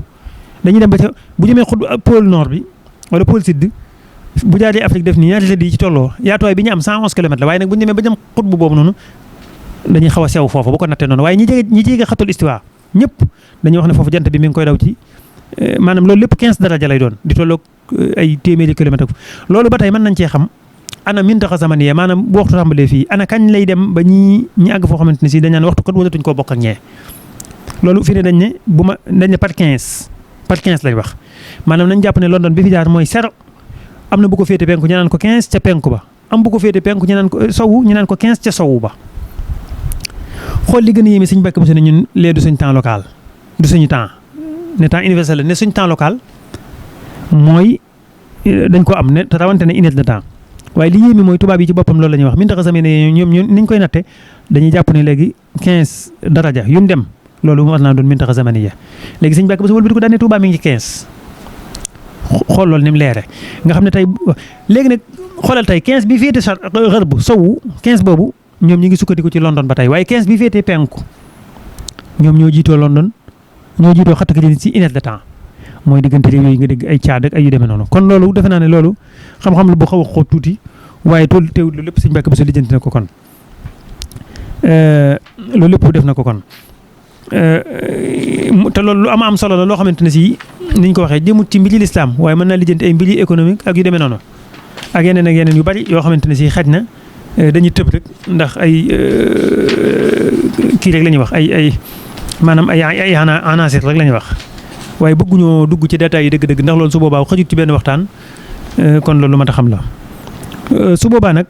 dañuy dem ba ca bu jëmee pôle nord bi wala pôle sud bu jaaree Afrique def nii ñaari rëdd yi ci tolloo yaatuwaay bi ñu am 111 kilomètres la waaye nag bu ñu demee ba jëm xutbu boobu noonu dañuy xaw a sew foofu bu ko nattee noonu waaye ñi jege xatul istiwa ñëpp dañuy wax ne foofu jant bi mi ngi koy daw ci maanaam loolu lépp 15 daraja lay doon di tolloog ay téeméeri kilomètres loolu ba tey mën nañ cee xam ana mintaxa zamaniya maanaam bu waxtu tàmbalee fii ana kañ lay dem ba ñi àgg foo xamante ne si dañ naan waxtu kat waratuñ koo bokk ak ñee loolu fi ne dañ ne par 15 lay wax maanaam nañ jàpp ne London bi fi jaar mooy 0 am na bu ko féete penku ñu naan ko 15 ca penku ba am bu ko féete penku ñu naan ko sowu ñu naan ko 15 ca sowu ba xool li gën a yéeme Sëñ Mbàkke Buso ne ñun lee du suñ temps local du suñu temps ne temps universel la ne suñ temps local mooy dañ ko am ne te rawante ne unité de temps waaye li yéeme mooy tubaab yi ci boppam loolu la ñuy wax min taxa samee ne ñoom niñ koy natte dañuy jàpp ne léegi 15 daraja yu ñu dem loolu war naa doon min taxa zamaniya léegi Sëñ Mbàkke Buso wëlbati ko daan ne Tuubaa mi ngi ci 15 xool loolu ni mu leere nga xam ne tey léegi nag xoolal tey 15 bi féete xër bu sowu 15 boobu ñoom ñi ngi sukkandiku ci London ba tey waaye 15 bi féetee penku ñoom ñoo jiitoo London ñoo jiitoo xattaka ji ci unité de temps mooy diggante réew yooyu nga dégg ay Caad ak ay yu demee noonu kon loolu defe naa ne loolu xam-xam la bu xaw a xóot tuuti waaye tool teewul loolu lépp Sëñ Mbàkke Buso lijjanti na ko kon loolu lépp def na ko kon te loolu lu am solo la loo xamante ne si niñ ko waxee jëmut ci mbiri lislaam waaye mën naa lijjanti ay mbiri économique ak yu demee noonu ak yeneen yu bari yoo xamante ne si xaj na dañuy tëb rek ndax ay kii rek la ñuy wax ay maanaam ay anasir rek la ñuy wax waaye bëgguñoo dugg ci détails yi dëgg-dëgg ndax loolu su boobaa xajut ci benn waxtaan kon loolu mat a xam la su boobaa nag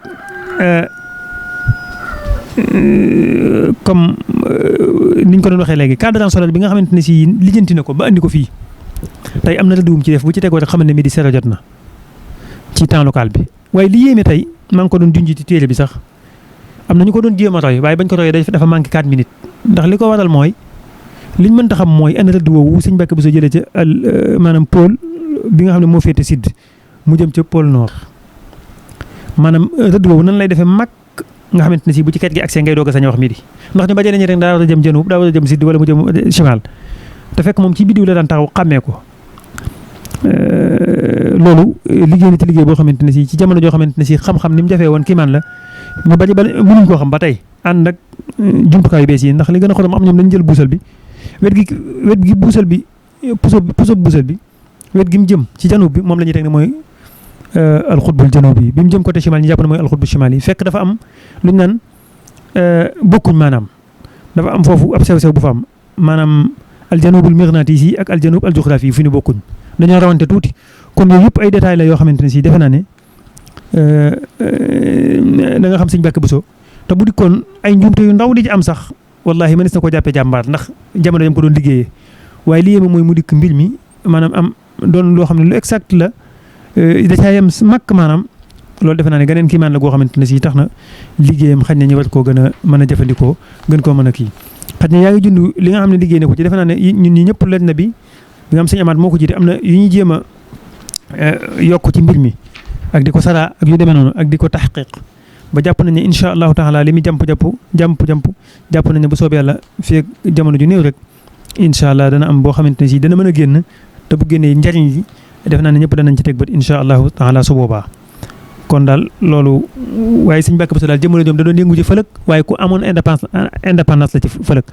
comme niñ ko doon waxee léegi cadran solaire bi nga xamante ne si lijjanti na ko ba andi ko fii tey am na rëddum ci def bu ci tegoo rek xamal ne midi zéro jot na ci temps local bi waaye li yéeme tey maa ngi ko doon junj ci téere bi sax am na ñu ko doon jéem a roy waaye bañ ko royee dafa manqué 4 minutes ndax li ko waral mooy liñ mënta xam mooy ana rëdd woowu Sëñ Mbàkke Buso jëlee ca maanaam pôle bi nga xam ne moo féete sud mu jëm ca pôle nord maanaam rëdd woowu nan lay defee mag nga xamante ne si bu ci ket gi accès ngay doog a sañ wax midi ndax ñu ba jëlee rek daa war a jëm janub daa war a jëm sud wala mu jëm chimal te fekk moom ci biddiw la daan taxaw xàmmee ko loolu liggéey na ci liggéey boo xamante ne si ci jamono joo xamante ne si xam-xam ni mu jafee woon kiimaan la ñu bari mënuñ koo xam ba tey ànd ak jumtukaay yu bees yi ndax li gën a xorom am ñoom dañu jël buusal bi wet gi buusal bi puso buusal bi wet gi mu jëm ci janub bi moom la ñuy teg ne mooy alxutbul janubi bi mu jëm côté chimal ñu jàpp ne mooy alxutbul chimal yi fekk dafa am lu ñu naan bokkuñ maanaam dafa am foofu ab sew-sew bu fa am maanaam aljanubul mighnatisi ak aljanub aljuxrafi yi fi ñu bokkuñ dañoo rawante tuuti kon yooyu yëpp ay détails la yoo xamante ne si defe naa ne da nga xam Sëñ Mbàkke Buso te bu dikkoon ay njuumte yu ndaw di ci am sax wallahi mënees na ko jàppee jàmbaar ndax jamono yam ko doon liggéeyee waaye li yéeme mooy mu dikk mbir mi maanaam am doon loo xam ne lu exact la da caa yem màkk maanaam loolu defe naa ne geneen kiimaan la goo xamante ne si tax na liggéeyam xaj na ñu war koo gën a mën a jëfandikoo gën koo mën a kii xaj na yaa ngi jund li nga xam ne liggéey na ko ci defe naa ne ñun ñi ñëpp leen na bi nga xam Sëñ Amaat moo ko jiite am na yu ñuy jéem a yokk ci mbir mi ak di ko saraa ak yu demee noonu ak di ko taxqiq ba jàpp nañ ne incha allahu taala li muy jàmp jàpp nañ ne bu soobee yàlla fii ak jamono ju néew rek incha allah dana am boo xamante ne si dana mën a génn te bu génnee njariñ yi def naa ne ñëpp danañ ci teg bët incha allahu taala su boobaa. kon daal loolu waaye Sëñ Mbàkke Buso daal jëmale doom da doon yëngu ci fëlëg waaye ku amoon indépendance la ci fëlëg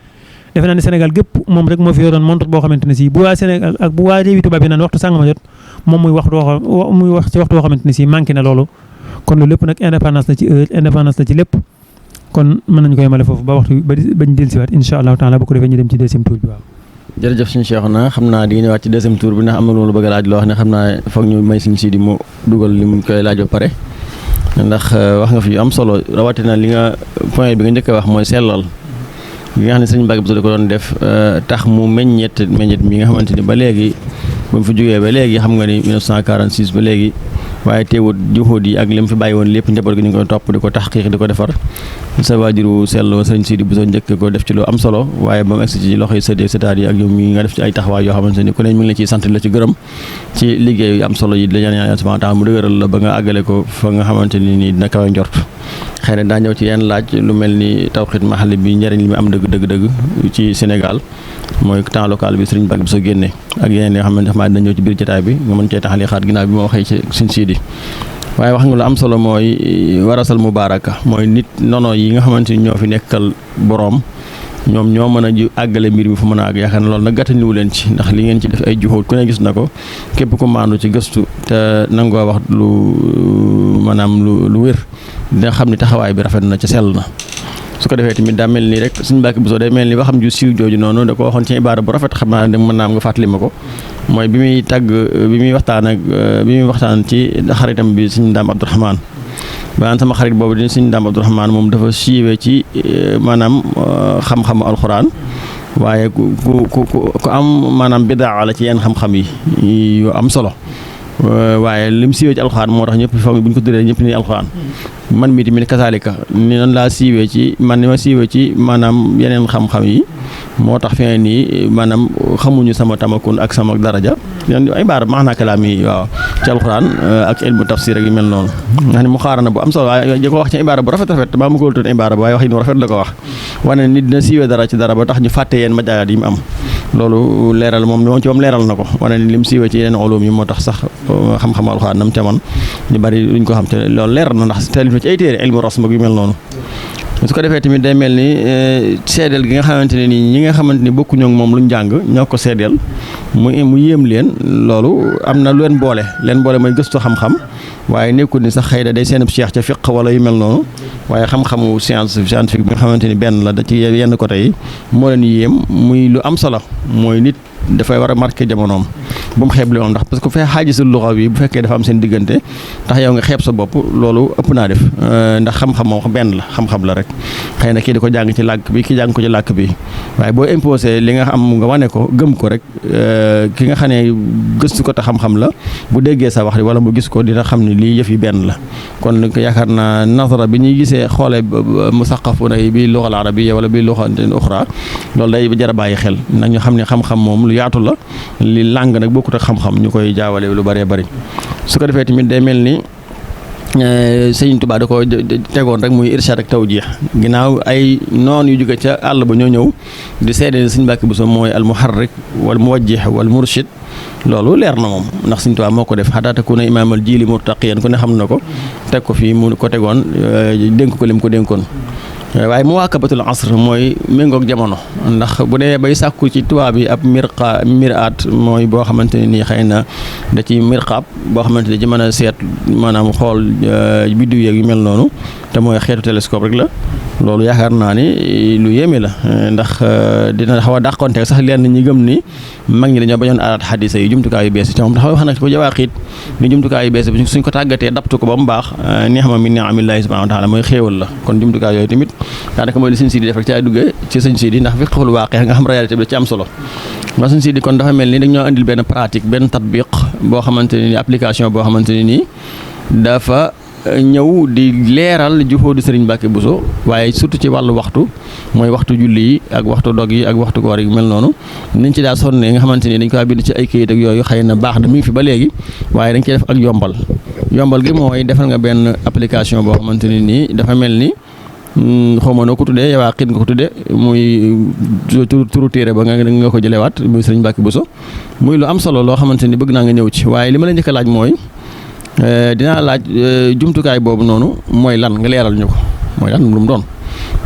defe naa ne Sénégal gépp moom rek moo fi yoroon montre boo xamante ne si bu waa Sénégal ak bu waa réewi tubaab yi naan waxtu sàngama jot moom muy wax ci waxtu boo xamante ne si manqué na loolu kon loolu lépp nag indépendance la ci heure indépendance la ci lépp kon mën nañu ko yemale foofu ba waxtu bañ dellusiwaat incha allahu taala bu ko defee ñu dem ci deuxième tour bi waaw. jërëjëf suñu Cheikhouna xam naa di ñëwaat ci deuxième tour bi ndax am na loolu bëgg a laaj loo xam ne xam naa foog ñu may Sëñ Sidi mu dugal li mu koy laaj ba pare ndax wax nga fi am solo rawatina li nga point bi nga njëkk a wax mooy sellal bi nga xam ne Sëñ Mbàkke Buso da ko doon def tax mu meññet mi nga xamante ni ba léegi ba mu fi jógee ba léegi xam nga ni 1946 ba léegi waaye teewut juhud yi ak li mu fi bàyyi woon lépp njaboot gi ñu ngi koy topp di ko taxqiq di ko defar sa waajuru seetlu Sëñ Sidi Buso njëkk ko def ci lu am solo waaye ba mu egsi ci loxoy sëdee sëtaat yi ak yow mi nga def ci ay taxawaay yoo xamante ni ku ne mi ngi la ciy sant la ci gërëm ci liggéey yu am solo yi la ñaan Yàlla subhaanahu wa taala mu dëgëral la ba nga àggale ko fa nga xamante ni nii dina kawe njort xëy na daa ñëw ci yenn laaj lu mel ni tawxiid maxalli bi njëriñ li mu am dëgg ci Sénégal mooy temps local bi Sëriñ Mbàkke Buso génne ak yeneen yoo xamante ne dina ñëw ci biir jotaay bi nga mën cee taxali xaat ginnaaw bi ma waxee ci Sëñ Sidi waaye wax nga lu am solo mooy warasal mubaaraka mooy nit nono yi nga xamante ni ñoo fi nekkal boroom ñoom ñoo mën a àggale mbir mi fu mën a àgg yaakaar na loolu nag gàttaniwu leen ci ndax li ngeen ci def ay juhóot ku ne gis na ko képp ku maandu ci gëstu te nangoo wax lu wér dina xam ni taxawaay bi rafet na ca sell na su ko defee tamit daa mel nii rek Sëñ Mbàkke Buso day mel ni waxam ju siiw jooju noonu da ko waxoon ci ibaara bu rafet xam naa ne mën naa am nga fàttali ma ko mooy bi muy waxtaan ci xaritam bi Sëñ Daam Abdourahmane maanaam sama xarit boobu di Sëñ Daam Abdourahmane moom dafa siiwee ci maanaam xam-xamu alxuraan waaye ku am maanaam bidaa la ci yenn xam-xam yi yu am solo waaye lim siiwee ci alxuraan moo tax ñëpp foog bu ñu ko tuddee ñëpp ni alxuraan man mii tamit kasaalika ni nan laa siiwee ci man ni ma siiwee ci maanaam yeneen xam-xam yi moo tax fi nii maanaam xamuñu sama tamakun ak sama daraja ay baara maanaa kalaam yi waaw ci alxuraan ak ilmu tafsir ak yu mel noonu nga xam ne mu xaarana bu am solo waaye di ko wax ci ibaara bu rafet maa mu ko wëltoon ibaara waaye wax yi nu rafet la ko wax wane nit dina siiwee dara ci dara ba tax ñu fàtte yeen majaayaat yi mu am loolu leeral moom ci moom leeral na ko wane ni lim siiwee ci yeneen ulum yi moo tax sax xam-xam alxuraan nam ca man ñu bari duñ ko xam te loolu leeral na ndax taalif na ci ay téere ilmu rasm yu mel noonu su ko defee tamit day mel ni seedeel gi nga xamante ne nii ñi nga xamante ni bokkuñoo ak moom luñ jàng ñoo ko seedeel mu yéem leen loolu am na leen boole mooy gëstu xam-xam waaye nekkul ni sax xëy na day seenub cheikh ca fiq wala yu mel noonu waaye xam-xamu scientifique bi nga xamante ni benn la da ci yenn côté yi moo leen yéem muy lu am solo mooy nit dafay war a marqué jamonoom bu mu xeeb li moom ndax parce que fee xaajisul luxa bi bu fekkee dafa am seen diggante tax yow nga xeeb sa bopp loolu ëpp naa def ndax xam-xam moom benn la xam-xam la rek xëy na kii di ko jàng ci làkk bi ki jàng ko ci làkk bi waaye boo imposé li nga am nga wane ko gëm ko rek ki nga xam ne gëstu ko te xam-xam la bu déggee sa wax wala mu gis ko dina xam ne lii yëf yi benn la kon yaakaar naa nasara bi ñuy gisee xoolee musaqafuna yi bi luxa al arabiyya wala bi luxatin uxra loolu day jar a bàyyi xel nag ñu xam ne xam-xam moom lu yaatu la li làng nag bokkut ak xam-xam ñu koy jaawale lu bëree bëri su ko defee tamit day mel ni Sëñ Tuubaa da ko tegoon rek muy irshad ak tawjiih ginnaaw ay noon yu jóge ca àll ba ñoo ñëw di seede Sëñ Mbàkke Buso mooy al muharrik wal muwajjih wal murshid loolu leer na moom ndax Sëñ Tuubaa moo ko def xataa takuna imaamal jiili murtaqiyan ku ne xam na ko teg ko fii mu ko tegoon dénk ko lim ko dénkoon waaye muwaakabatul asr mooy méngoog jamono ndax bu dee bay sàkku ci tubaab yi ab miraat mooy boo xamante ne nii xëy na da ci mirqaab boo xamante ne ci mën a seet maanaam xool biddiw yeeg yu mel noonu te mooy xeetu télescope rek la loolu yaakaar naa ni lu yéeme la ndax dina xaw a dàqonteeg sax leen ñi gëm ni mag ñi dañoo bañoon aaraat xadisa yi jumtukaay yu bees yi te moom dafa wax nag ko jawaaxiit ni jumtukaay yu bees yi suñ ko tàggatee daptu ko ba mu baax ni'ma min ni'amillaahi subhaanahu wa taala mooy xéewal la kon jumtukaay yooyu tamit daanaka mooy li Sëñ Sidi def rek ci ay duggee ci Sëñ Sidi ndax fiqhul waaqi nga xam réalité bi da ci am solo ndax Sëñ Sidi kon dafa mel ni dañoo andil benn pratique benn tatbiq boo xamante ne nii application boo xamante ne nii dafa ñëw di leeral juhóodu Serigne Mbacké Bousso waaye surtout ci wàllu waxtu mooy waxtu julli yi ak waxtu dog yi ak waxtu koor yi mel noonu niñ ci daa sonnee nga xamante ni dañ ko bind ci ay këyit ak yooyu xëy na baax na mi ngi fi ba léegi waaye dañ koy def ak yombal gi mooy defal nga benn application boo xamante ni nii dafa mel ni xaw ma noo ko tuddee yowaa xiit nga ko tuddee muy turu téere ba nga ko jëlewaat muy Serigne Mbacké Bousso muy lu am solo loo xamante ni bëgg naa nga ñëw ci waaye li ma la njëkk a laaj mooy dinaa laaj jumtukaay boobu noonu mooy lan nga leeral ñu ko mooy lan lu mu doon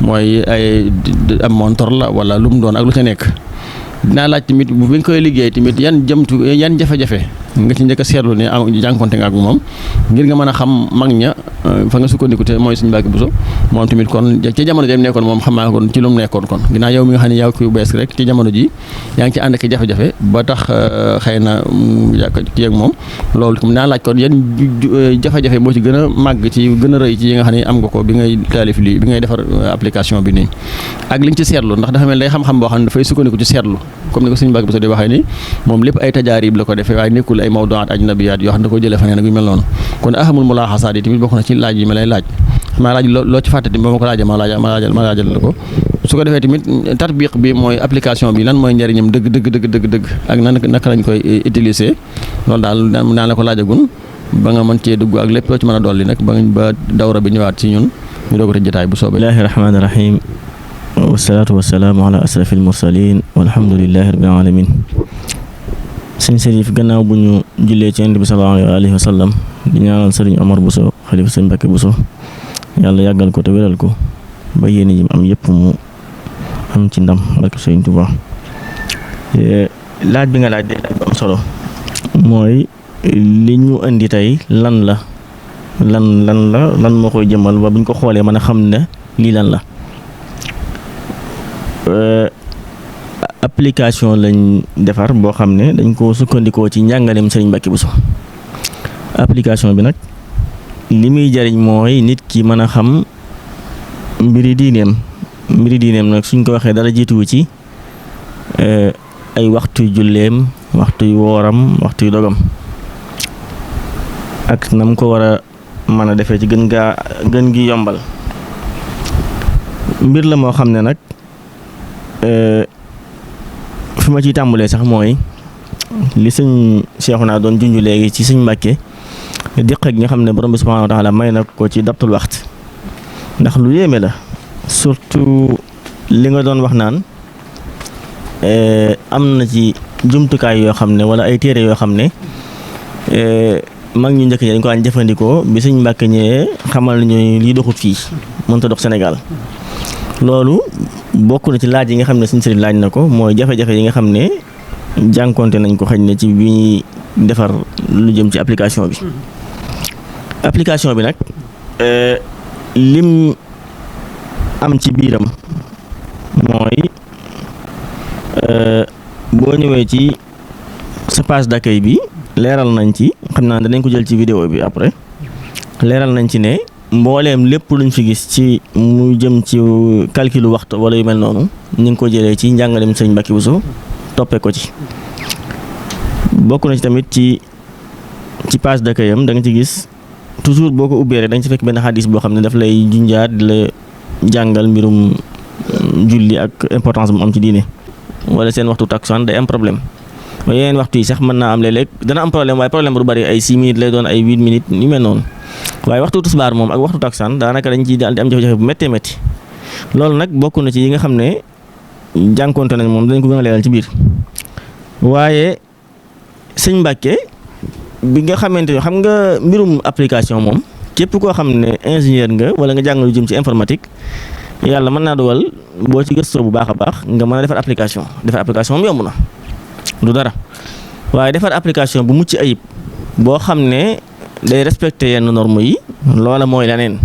mooy ay am montor la wala lu mu doon ak lu ca nekk dinaa laaj tamit bu nga koy liggéey tamit yan jafe-jafe nga ci njëkk a seetlu ne am jànkonte nga ak moom ngir nga mën a xam mag ña fa nga sukkandiku te mooy Serigne Mbacké Bousso moom tamit kon ci jamono ji nekkoon moom xam naa kon ci lu mu nekkoon kon ginnaaw yow mi nga xam ne yow ku bees rek ci jamono ji yaa ngi ci ànd ak jafe-jafe ba tax xëy na ci ak moom loolu tam naa laaj kon yan jafe-jafe moo ci gën a màgg ci gën a rëy ci yi nga xam ne am nga ko bi ngay taalif lii bi ngay defar application bi nii ak li nga ci seetlu ndax dafa mel day xam-xam boo xam ne dafay sukkandiku ci seetlu comme ni ko Serigne Mbacké Bousso di waxee ni moom lépp ay tajaarib la ko defee waaye nekkul ay mawduwaat ajnabiyaat yoo xam ne da ko jëlee faneen ak yu mel noonu kon ahamul mulaaxasaat yi tamit bokk na ci laaj yi ma lay laaj maa laaj loo ci fàtte tamit ba ma ko laajee ma laajal la ko su ko defee tamit tatbiq bi mooy application bi lan mooy njëriñam dëgg ak naka lañ koy utiliser loolu daal naa la ko laajagun ba nga mën cee dugg ak lépp loo ci mën a dolli nag ba dawra bi ñëwaat ci ñun ñu doog a tëj jotaay bu soobee. bismillaahi rahmaani rahiim wasalaatu wasalaamu ala asrafil mursaliin walhamdulillahi rabbil aalamiin. sëñ Sërif gannaaw bu ñu jullee ci Yonent bi sallallahu alayhi wa sallam di ñaanal sëriñ Omar Bousso xalifa sëñ Mbacké Bousso yàlla yàggal ko te wéral ko ba yéene yi am yëpp mu am ci ndam barke Sëriñ Tuubaa. laaj bi nga laaj de laaj bu am solo mooy li ñu indi tey lan moo koy jëmal ba bu ñu ko xoolee mën a xam ne lii lan la. application lañ defar boo xam ne dañ ko sukkandikoo ci njàngaleem Serigne Mbacké Bousso application bi nag li muy jariñ mooy nit ki mën a xam mbiri diineem nag suñ ko waxee dara jiituwu ci ay waxtu julleem waxtu yu wooram waxtu yu dogam ak nam ko war a mën a defee ci gën gi yombal mbir la moo xam ne nag fi ma ciy tàmbalee sax mooy li sëñ Cheikhouna doon junj léegi ci sëñ Mbacké diq ak nga xam ne borom bi subhaanahu wa taala may na ko ci dabtul waxt ndax lu yéeme la surtout li nga doon wax naan am na ci jumtukaay yoo xam ne wala ay téere yoo xam ne mag ñu njëkk ñi dañ ko daan jëfandikoo bi sëñ Mbacké ñëwee xamal nañu lii doxut fii mënta dox Sénégal loolu bokk na ci laaj yi nga xam ne suñu sëriñ laaj na ko mooy jafe-jafe yi nga xam ne jànkonte nañ ko xëy na ci bi ñuy defar lu jëm ci application bi nag lim am ci biiram mooy boo ñëwee ci sa page d'accueil bi leeral nañ ci xam naa danañ ko jël ci vidéo bi après leeral nañ ci ne mbooleem lépp luñ fi gis ci mu jëm ci calculu waxtu wala yu mel noonu ñu ngi ko jëlee ci njàngaleem Serigne Mbacké Bousso toppee ko ci bokk na ci tamit ci page d'accueil am da nga ci gis toujours boo ko ubbee rek da nga ci fekk benn xadis boo xam ne daf lay junjaat di la jàngal mbirum julli ak importance bu mu am ci diine wala seen waxtu takkusaan day am problème waaye yeneen waxtu yi sax mën naa am léeg-léeg dana am problème waaye problème bu bari ay 6 minutes lay doon ay 8 minutes yu mel noonu waaye waxtu tisbaar moom ak waxtu takkusaan daanaka dañ ciy daal di am jafe-jafe bu méttee métti loolu nag bokk na ci yi nga xam ne jànkonte nañ moom dañ ko gën a leeral ci biir waaye sëñ Mbacké bi nga xamante ne xam nga mbirum application moom képp koo xam ne ingénieur nga wala nga jàng lu jëm ci informatique yàlla mën naa dogal boo ci gëstoo bu baax a baax nga mën a defar application moom yomb na du dara waaye defar application bu mucc ayib boo xam ne day respecté yenn normes yi loola mooy leneen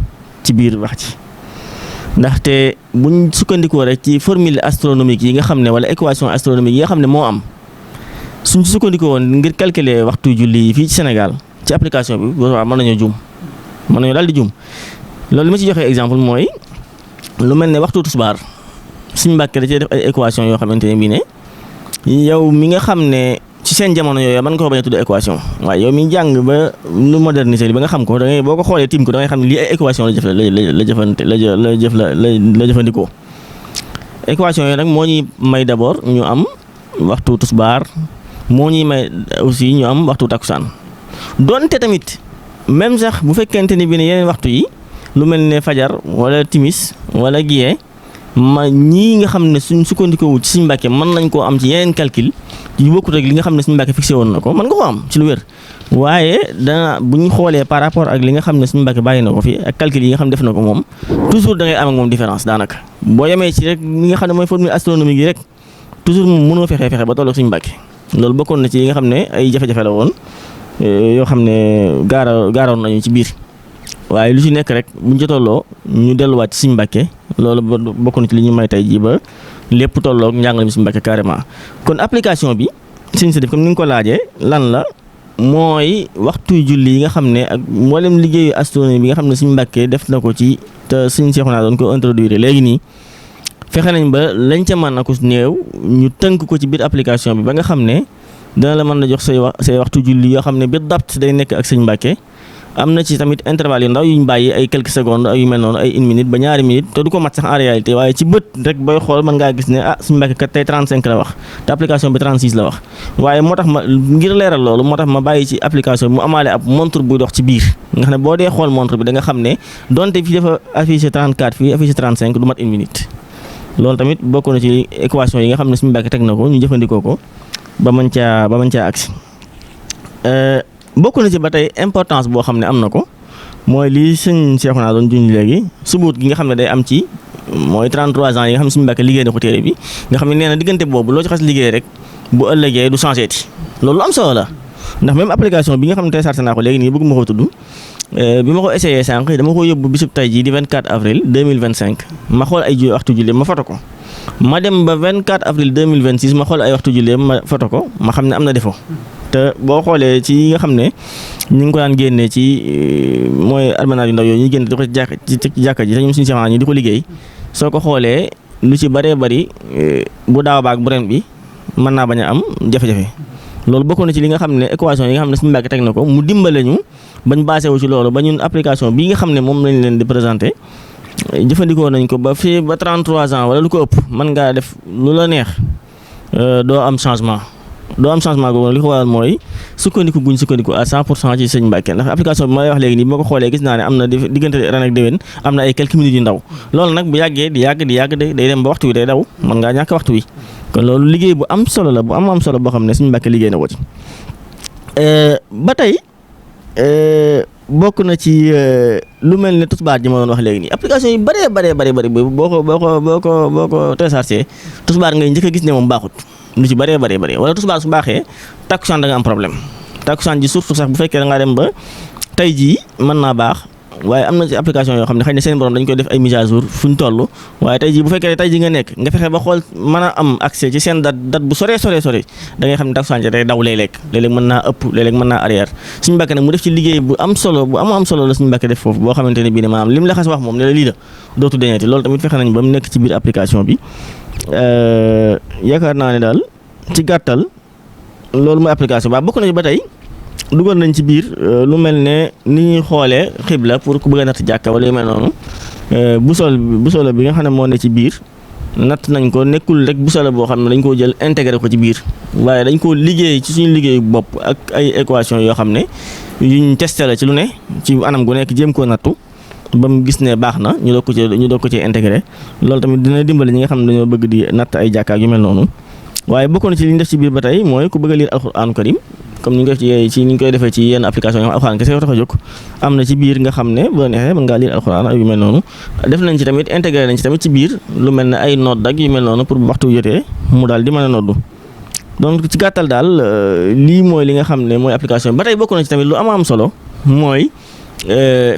ci biir wax ci ndaxte buñ sukkandikoo rek ci formule astronomique yi nga xam ne wala équation astronomique yi nga xam ne moo am suñ ci sukkandikoo woon ngir calculer waxtu julli yi fii ci Sénégal ci application bi waaw mën nañoo daal di juum loolu li ma ci joxee exemple mooy lu mel ne waxtu tisbaar Sëñ Mbacké da cee def ay équation yoo xamante ne bii ne yow mi nga xam ne ci ci seen jamono yooyu mën nga ko bañ a tudd équation waaye yow mi jàng ba lu modernisé ba nga xam ko da ngay boo ko xoolee tiim ko da ngay xam ne lii ay équation la jëfandikoo équation yooyu nag moo ñuy may d'abord ñu am waxtu tusbaar moo ñuy may aussi ñu am waxtu takkusaan donte tamit même sax bu fekkente ni bi ne yeneen waxtu yi lu mel ne fajar wala timis wala giyee ñii nga xam ne suñ sukkandikoo ci Sëñ Mbàkke mën nañ koo am ci yeneen calcul yu bokkut ak li nga xam ne Sëñ Mbàkke fixé woon na ko mën nga koo am ci lu wér waaye dana bu ñu xoolee par rapport ak li nga xam ne Sëñ Mbàkke bàyyi na ko fi ak calcul yi nga xam ne def na ko moom toujours da ngay am ak moom différence daanaka boo yemee ci rek li nga xam ne mooy formule astronomique yi rek toujours moom mënoo fexe ba tolloog Sëñ Mbàkke loolu bokkoon na ci yi nga xam ne ay jafe-jafe la woon yoo xam ne gaaroon nañu ci biir waaye lu ci nekk rek buñ ci tolloo ñu delluwaat ci Sëñ Mbàkke loolu bokk na ci li ñu may tey jii ba lépp tolloog njàngale mi Sëñ Mbàkke carrément kon application bi Sëñ Sadif comme ni nga ko laajee lan la mooy waxtu julli yi nga xam ne ak mboolem liggéeyu astronomie bi nga xam ne Sëñ Mbàkke def na ko ci te Sëñ Seexuna doon ko introduire léegi nii fexe nañ ba lañ ca mën a ko néew ñu tënk ko ci biir application bi ba nga xam ne dana la mën a jox say waxtu julli yoo xam ne bi dapt day nekk ak Sëñ Mbàkke am na ci tamit intervalle yu ndaw yuñ bàyyi ay quelques secondes ak yu mel noonu ay 1 minute ba ñaari minute te du ko mat sax en réalité waaye ci bët rek booy xool mën ngaa gis ne Sëñ Mbàkke kat tey 35 la wax te application bi 36 la wax waaye moo tax ma ngir leeral loolu moo tax ma bàyyi ci application bi mu amaale ab montre buy dox ci biir nga xam ne boo dee xool montre bi da nga xam ne donte fii dafa affiché 34 fii affiché 35 du mat 1 minute loolu tamit bokk na ci équation yi nga xam ne Sëñ Mbàkke teg na ko ñu jëfandikoo ko ba mën caa agsi bokk na ci ba tey importance boo xam ne am na ko mooy lii Sëñ Seexuna doon junj léegi subuut gi nga xam ne day am ci mooy 33 ans yi nga xam ne Sëñ Mbàkke liggéey na ko téere bi nga xam ne nee na diggante boobu loo ci xas liggéey rek bu ëllëgee du changé ti loolu am solo la ndax même application bi nga xam ne téléchargé naa ko léegi nii bëgg ma ko tudd bi ma ko essayé sànq dama ko yóbbu bisub tey jii di 24 avril 2025 ma xool ay waxtu julli ma foto ko ma dem ba 24 avril 2026 ma xool ay waxtu julli ma foto ko ma xam ne am na défaut te boo xoolee ci yi nga xam ne ñu ngi ko daan génnee ci mooy almanach yu ndaw yooyu ñuy génne di ko ci jàkka ji te ñoom suñu seexanaa ñi di ko liggéey soo ko xoolee lu ci bëree bëri bu daaw baak bu ren bi mën naa bañ a am jafe-jafe loolu bokk na ci li nga xam ne équation yi nga xam ne Sëñ Mbàkke teg na ko mu dimbale ñu bañ basé wu ci loolu ba ñun application bii nga xam ne moom lañ leen di présenté jëfandikoo nañ ko ba fii ba 33 ans wala lu ko ëpp mën ngaa def lu la neex doo am changement googu li ko waral mooy sukkandiku à 100% ci Sëñ Mbàkke ndax application bi ma lay wax léegi nii bi ma ko xoolee gis naa ne am na diggante ren ak déwén am na ay quelques minutes yu ndaw loolu nag bu yàggee di yàgg day dem ba waxtu wi day daw mën ngaa ñàkk waxtu wi kon loolu liggéey bu am solo la bu am solo boo xam ne Sëñ Mbàkke liggéey na ko ci ba tey bokk na ci lu mel ne tusbaar ji ma doon wax léegi nii application yi bëree boo ko téléchargé tusbaar ngay njëkk a gis ne moom baaxut lu ci bëree wala tusbaar su baaxee takkusaan da nga am problème takkusaan ji surtout sax bu fekkee da ngaa dem ba tey jii mën naa baax waaye am na ci application yoo xam ne xëy na seen borom dañ koy def ay mise à jour fu ñu toll waaye tey jii bu fekkee tey jii nga nekk nga fexe ba xool mën a am accès ci seen date bu sore da ngay xam ne takkusaan ji day daw léeg-léeg mën naa ëpp léeg-léeg mën naa arrière Sëñ Mbàkke nag mu def ci liggéey bu am solo la Sëñ Mbàkke def foofu boo xamante ne bii ne maanaam lim la xas wax moom ne la lii la dootu deñeeti loolu tamit fexe nañ ba mu nekk ci biir application bi yaakaar naa ne daal ci gàttal loolu mooy application ba bokk nañu ba tey dugal nañ ci biir lu mel ne ni ñuy xoolee xibla pour ku bëgg a natt jàkka wala yu mel noonu busole bi nga xam ne moo ne ci biir natt nañ ko nekkul rek busole boo xam ne dañ koo jël intégré ko ci biir waaye dañ koo liggéey ci suñu liggéeyu bopp ak ay équation yoo xam ne yuñ testé la ci lu ne ci anam gu nekk jéem koo nattu ba mu gis ne baax na ñu doog ko ci intégré loolu tamit dina dimbali ñi nga xam ne dañoo bëgg di natt ay jàkka yu mel noonu waaye bokk na ci li ñu def ci biir ba tey mooy ku bëgg a lire alxuraanu karim comme ni ñu koy defee ci yenn application yoo xam alxuraan kese yoo tax a jóg am na ci biir nga xam ne boo neexee mën ngaa lire alxuraan ak yu mel noonu def nañ ci tamit intégré nañ ci tamit ci biir lu mel ne ay nodd ak yu mel noonu pour bu waxtu jotee mu daal di mën a noddu donc ci gàttal daal lii mooy li nga xam ne mooy application ba tey bokk na ci tamit lu am solo mooy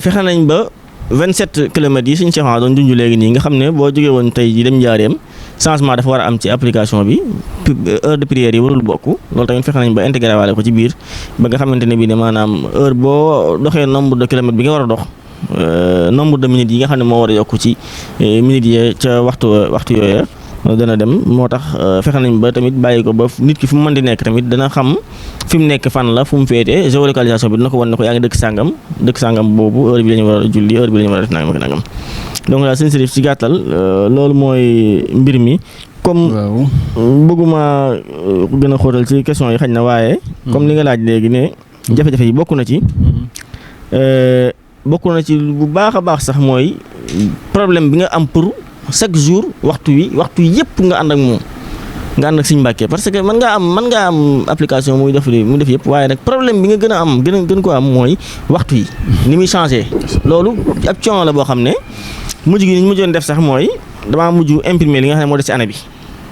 fexe nañ ba 27 kilomètres yi Sëñ Seexuna doon junj léegi nii nga xam ne boo jógee woon tey ji dem Njaaréem changement dafa war a am ci application bi heure de prière yi warul bokk loolu tamit fexe nañ ba intégré waale ko ci biir ba nga xamante ne bii ne maanaam heure boo doxee nombre de kilomètres bi nga war a dox nombre de minutes yi nga xam ne moo war a yokk ci minutes yi ca waxtu yooya dana dem moo tax fexe nañ ba tamit bàyyi ko ba nit ki fu mu mën di nekk tamit dana xam fi mu nekk fan la fu mu féete géolocalisation bi dina ko wan ne ko yaa ngi dëkk sàngam boobu heure bi la ñu war a julli heure bi la ñu war a def nangam ak nangam donc daal sëñ Serif ci gàttal loolu mooy mbir mi. comme bëgguma gën a xóotal ci question yi xañ na waaye comme li nga laaj léegi ne jafe-jafe yi bokk na ci bu baax a baax sax mooy problème bi nga am pour chaque jour waxtu yëpp nga ànd ak moom nga ànd ak Sëñ Mbàkke parce que mën ngaa am application muy def yëpp waaye nag problème bi nga gën a am gën ko am mooy waxtu yi ni muy changé loolu ab coono la boo xam ne mujj gi ni ñu mujjoon def sax mooy damaa mujj imprimer li nga xam ne moo des ci année bi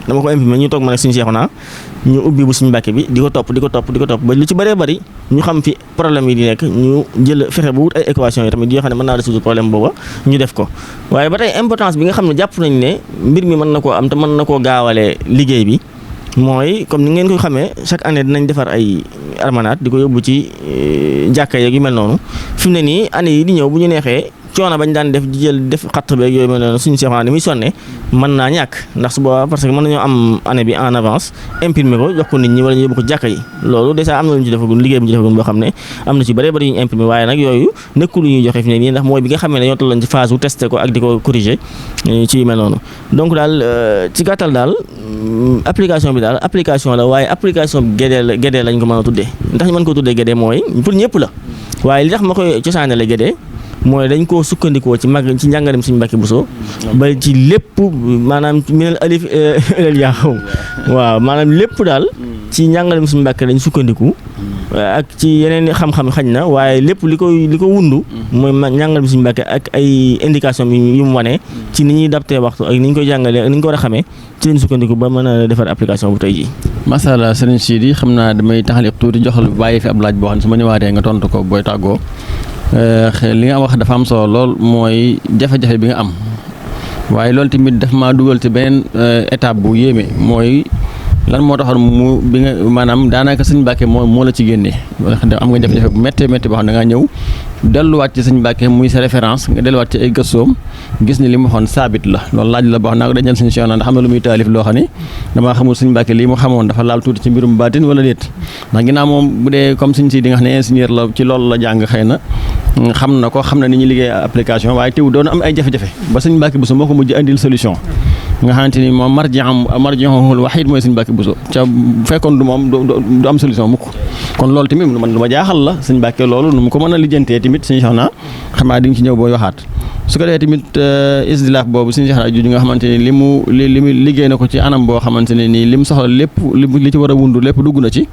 dama ko imprimer ñu toog ma nag suñu Seexuna ñu ubbi bu Sëñ Mbàkke bi di ko topp ba lu ci bëree bëri ñu xam fi problème yi di nekk ñu jël fexe ba wut ay équation yi tamit yoo xam ne mën naa résoudre problème booba ñu def ko waaye ba tey importance bi nga xam ne jàpp nañ ne mbir mi mën na koo am te mën na koo gaawalee liggéey bi mooy comme ni ngeen ko xamee chaque année dinañ defar ay armanat di ko yóbbu ci jàkka yeeg yu mel noonu fi mu ne nii année yi di ñëw bu ñu neexee coono bañ daan def di jël def xatt beeg yooyu mel noonu suñu Seexuna ni muy sonne mën naa ñàkk ndax su boobaa parce que mën nañoo am année bi en avance imprimer ko jox ko nit ñi wala ñu yóbbu ko jàkka yi loolu déjà am na lu ñu ci defagun liggéey bu ñu defagun boo xam ne am na ci bëree bëri yu ñu imprimer waaye nag yooyu nekkul lu ñuy joxe fi ne nii ndax mooy bi nga xam ne dañoo tolloon ci phase wu testé ko ak di ko corriger ci yu mel noonu donc daal ci gàttal daal application bi daal application la waaye application bi Guédé lañ ko mën a tuddee ndax ñu mën ko tuddee Guédé mooy pour ñëpp la waaye li tax ma koy cosaanale Guédé mooy dañ koo sukkandikoo ci njàngalem Sëñ Mbàkke Buso ba ci lépp maanaam minal alif ilal yaa xaw waaw maanaam lépp daal ci njàngalem Sëñ Mbàkke lañ sukkandiku ak ci yeneen xam-xam xañ na waaye lépp li ko wundu mooy njàngalem Sëñ Mbàkke ak ay indication yu mu wane ci ni ñuy daptee waxtu ak ni ñu koy jàngalee ak ni ñu ko war a xamee ci leen sukkandiku ba mën a defar application bu tey jii. macha allah sëriñ Sidi xam naa damay taxaliq tuuti joxal bàyyi fi ab laaj boo xam ne su ma ñëwaatee nga tontu ko booy tàggoo li nga wax dafa am solo lool mooy jafe-jafe bi nga am waaye loolu tamit daf maa dugal ci beneen étape bu yéeme mooy lan moo taxoon bi nga maanaam daanaka Sëñ Mbàkke moo la ci génnee am nga jafe-jafe bu méttee métti boo xam ne da ngaa ñëw delluwaat ci Sëñ Mbàkke muy sa référence nga delluwaat ci ay gëstoom gis ni li mu waxoon saabit la loolu laaj la boo xam naa ko dañal Sëñ Seexuna ndax xam na lu muy taalif loo xam ni damaa xamul Sëñ Mbàkke lii mu xamoon dafa laal tuuti ci mbirum baatin wala déet ndax ginnaaw moom bu dee comme Sëñ Sidi nga xam ne ingénieur la ci loolu la jàng xëy na xam na ni ñuy liggéey application waaye teew doon am ay jafe-jafe ba Sëñ Mbàkke Buso moo ko mujj andil solution nga xamante ni moom marji'ul wahiid mooy Sëñ Mbàkke Buso ca fekkoon du moom du am solution mukk kon loolu tamit man lu ma jaaxal la Sëñ Mbàkke loolu nu mu ko mën a lijjantee tamit Sëñ Seexuna xam naa di nga ci ñëw booy waxaat su ko defee tamit isdilaaf boobu Sëñ Seexuna juju nga xamante ni li mu liggéey na ko ci anam boo xamante ne nii li mu soxla lépp li ci war a wundu lépp dugg na ci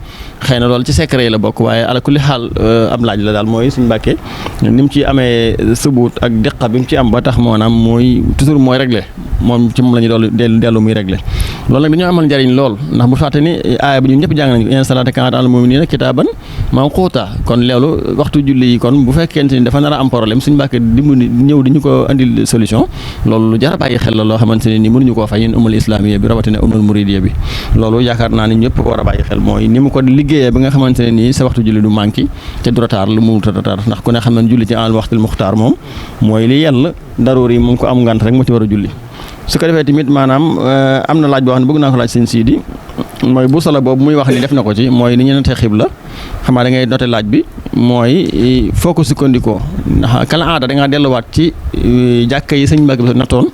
xëy na loolu ci secret yi la bokk waaye ala kulli xaal ab laaj la daal mooy Sëñ Mbàkke ni mu ci amee subuut ak diqa bi mu ci am ba tax maanaam mooy toujours mooy réglé moom ci moom la ñu dellu muy réglé loolu nag dañoo amal njariñ lool ndax bu fàtte ni aaya bi ñun ñëpp jàng nañ ko inna salaata kaanat alal mu'miniina kitaaban mawquuta kon loolu waxtu julli yi kon bu fekkente ni dafa nar a am problème Sëñ Mbàkke dimbali ñëw di ñu ko andil solution loolu lu jar a bàyyi xel la loo xamante ne ni mënuñu koo fay ñun umul islamiyya bi rawatina umul muridiyya bi loolu yaakaar naa ni ñëpp ko war a bàyyi xel mooy ni mu ko liggéeyee ba nga xamante ne nii sa waxtu julli du manqué te du retard lu mu retard ndax ku ne xam ne julli ci al waxtul muxtaar moom mooy li yàlla daruur yi mu ko am ngant rek moo ci war a julli su ko defee tamit maanaam am na laaj boo xam ne bëgg naa ko laaj Sëñ Sidi mooy bu solo boobu muy wax ni def na ko ci mooy ni ñu notee xibla xam naa da ngay noté laaj bi mooy foo ko sukkandikoo ndax kala aada da ngaa delluwaat ci jàkka yi Sëñ Mbàkke nattoon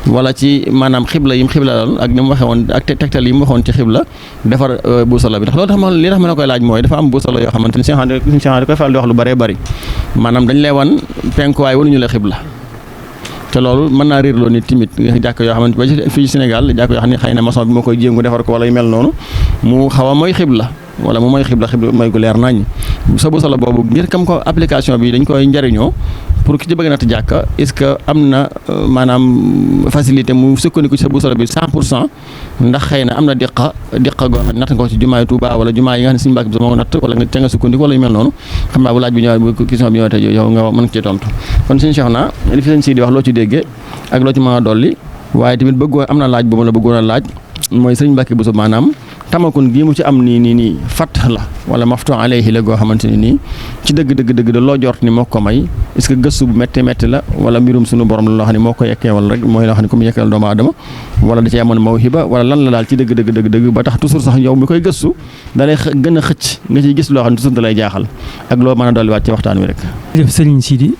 wala ci maanaam xibla yi mu xibla lool ak ni mu waxee woon ak tegtal yi mu waxoon ci xibla defar bu solo bi ndax loolu tax li tax ma la koy laaj mooy dafa am bu solo yoo xamante ni Sëñ Seexuna da koy faral di wax lu bëree bëri maanaam dañ lay wan penkuwaay wanuñu la xibla te loolu mën naa réerloo nit timit jàkk yoo xamante ba fii Sénégal jàkk yoo xam ne xëy na maçon bi moo koy jéngu defar ko wala yu mel noonu mu xaw a mooy xibla wala mu mooy xibla mooy gu leer nañ sa bu solo boobu ngir kam ko application bi dañ koy njariñoo pour ki ci bëgg natt jàkka est-ce que am na maanaam facilité mu sukkandiku ci sa bu solo bi 100% ndax xëy na am na diqa goo xam ne natt nga ko ci jumaay Tuuba wala jumaa yi nga xam ne Sëñ Mbàkke Buso moo ko natt wala nga ca nga sukkandiku wala yu mel noonu xam naa bu laaj bi ñëwaat bu question bi ñëwaatee yow nga mën ci tontu kon Sëñ Seexuna li fi Sëñ Sidi wax loo ci déggee ak loo ci mën a dolli waaye tamit am na laaj bu ma la bëggoon a laaj mooy sëriñ Mbàkke Buso maanaam tamakun gii mu ci am nii fatt la wala maftu alayhi la goo xamante ne nii ci dëgg loo jort ni moo ko may est-ce que gëstu bu métti la wala mbirum sunu borom la loo xam ne moo ko yekkee wala rek mooy loo xam ne ku mu yekkeel doomu aadama wala da ci amoon mawhiba wala lan la daal ci dëgg ba tax toujours sax yow mi koy gëstu da lay gën a xëcc nga ciy gis loo xam ne toujours da lay jaaxal ak loo mën a dolliwaat ci waxtaan wi rek. jërëjëf Serigne Sidi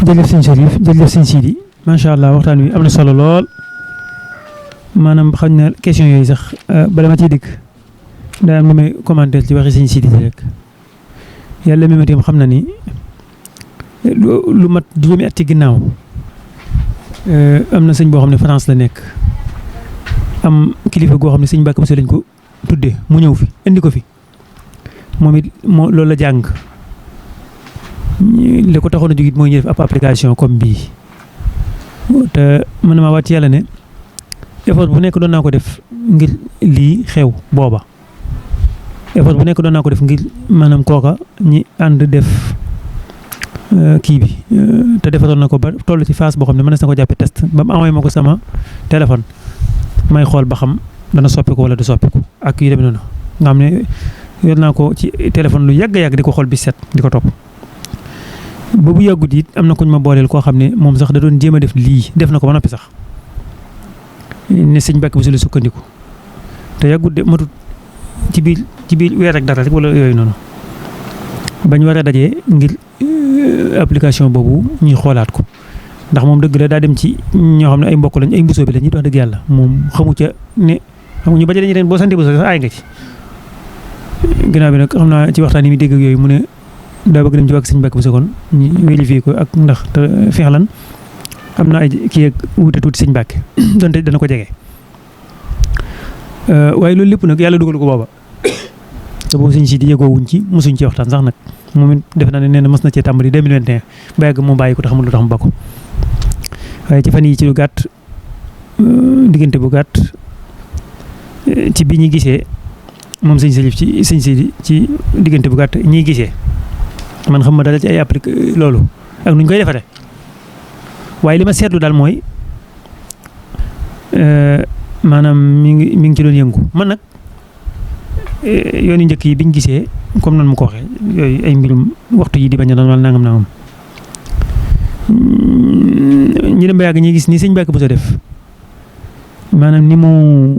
jërëjëf Serigne Sidi macha allah waxtaan wi am na solo lool maanaam xam na question yooyu sax bala ma ciy dikk daa am lu may commenter ci waxi Serigne Sidi rek yàlla mi ma tim xam na ni lu mat juróomi at ci ginnaaw am na sëñ boo xam ne France la nekk am kilifa goo xam ne sëñ Mbàkke Buso lañ ko tuddee mu ñëw fi indi ko fi moom it loolu la jàng li ko taxoon a jóg it mooy ñu def ab application comme bii te mën na maa waat ci yàlla ne effort bu nekk doon naa ko def ngir lii xew booba effort bu nekk doon naa ko def ngir maanaam kooka ñi ànd def kii bi te defaroon na ko ba toll ci phase boo xam ne mën na ko jàppe test ba mu envoyé ma ko sama téléphone may xool ba xam dana soppiku wala du soppiku ak yu demee noonu nga xam ne yor naa ko ci téléphone lu yàgg di ko xool bi set di ko topp ba bu yàggut it am na kuñ ma booleel koo xam ne moom sax da doon jéem a def lii def na ko ba noppi sax ne sëñ Mbàkke Buso la sukkandiku te yàggut de matut ci biir weer ak dara rek wala yooyu noonu bañ war a dajee ngir application boobu ñuy xoolaat ko ndax moom dëgg la daa dem ci ñoo xam ne ay mbokk lañ ay mbusoo bi la ñuy wax dëgg yàlla moom xamu ca ne xamuñu ba dañuy ren boo santee Buso sax aay nga ci ginnaaw bi nag xam naa ci waxtaan yi muy dégg ak yooyu mu ne daa bëgg dem ci wàgg sëñ Mbàkke Buso kon ñu vérifier ko ak ndax te fexlan am na ay kii ak wuute tuuti sëñ Mbàkke donte dana ko jege waaye loolu lépp nag yàlla dugal ko booba te boobu sëñ si di yëgoo wuñ ci mosuñ ci waxtaan sax nag moom it defe naa ne nee na mos na cee tàmbali 2021 ba yàgg mu bàyyi ko te xamul lu tax mu ba ko waaye ci fan yi ci lu gàtt diggante bu gàtt ci bi ñu gisee moom sëñ Salif ci sëñ si ci diggante bu gàtt ñiy gisee man xam ma dara ci ay applique loolu ak nuñ koy defaree waaye li ma seetlu daal mooy maanaam mi ngi ci doon yëngu man nag yoonu njëkk yi biñ gisee comme noonu mu ko waxee yooyu ay mbirum waxtu yi di bañ a doon wala nangam ñu dem ba yàgg ñuy gis ni sëñ Mbàkke Buso def maanaam ni mu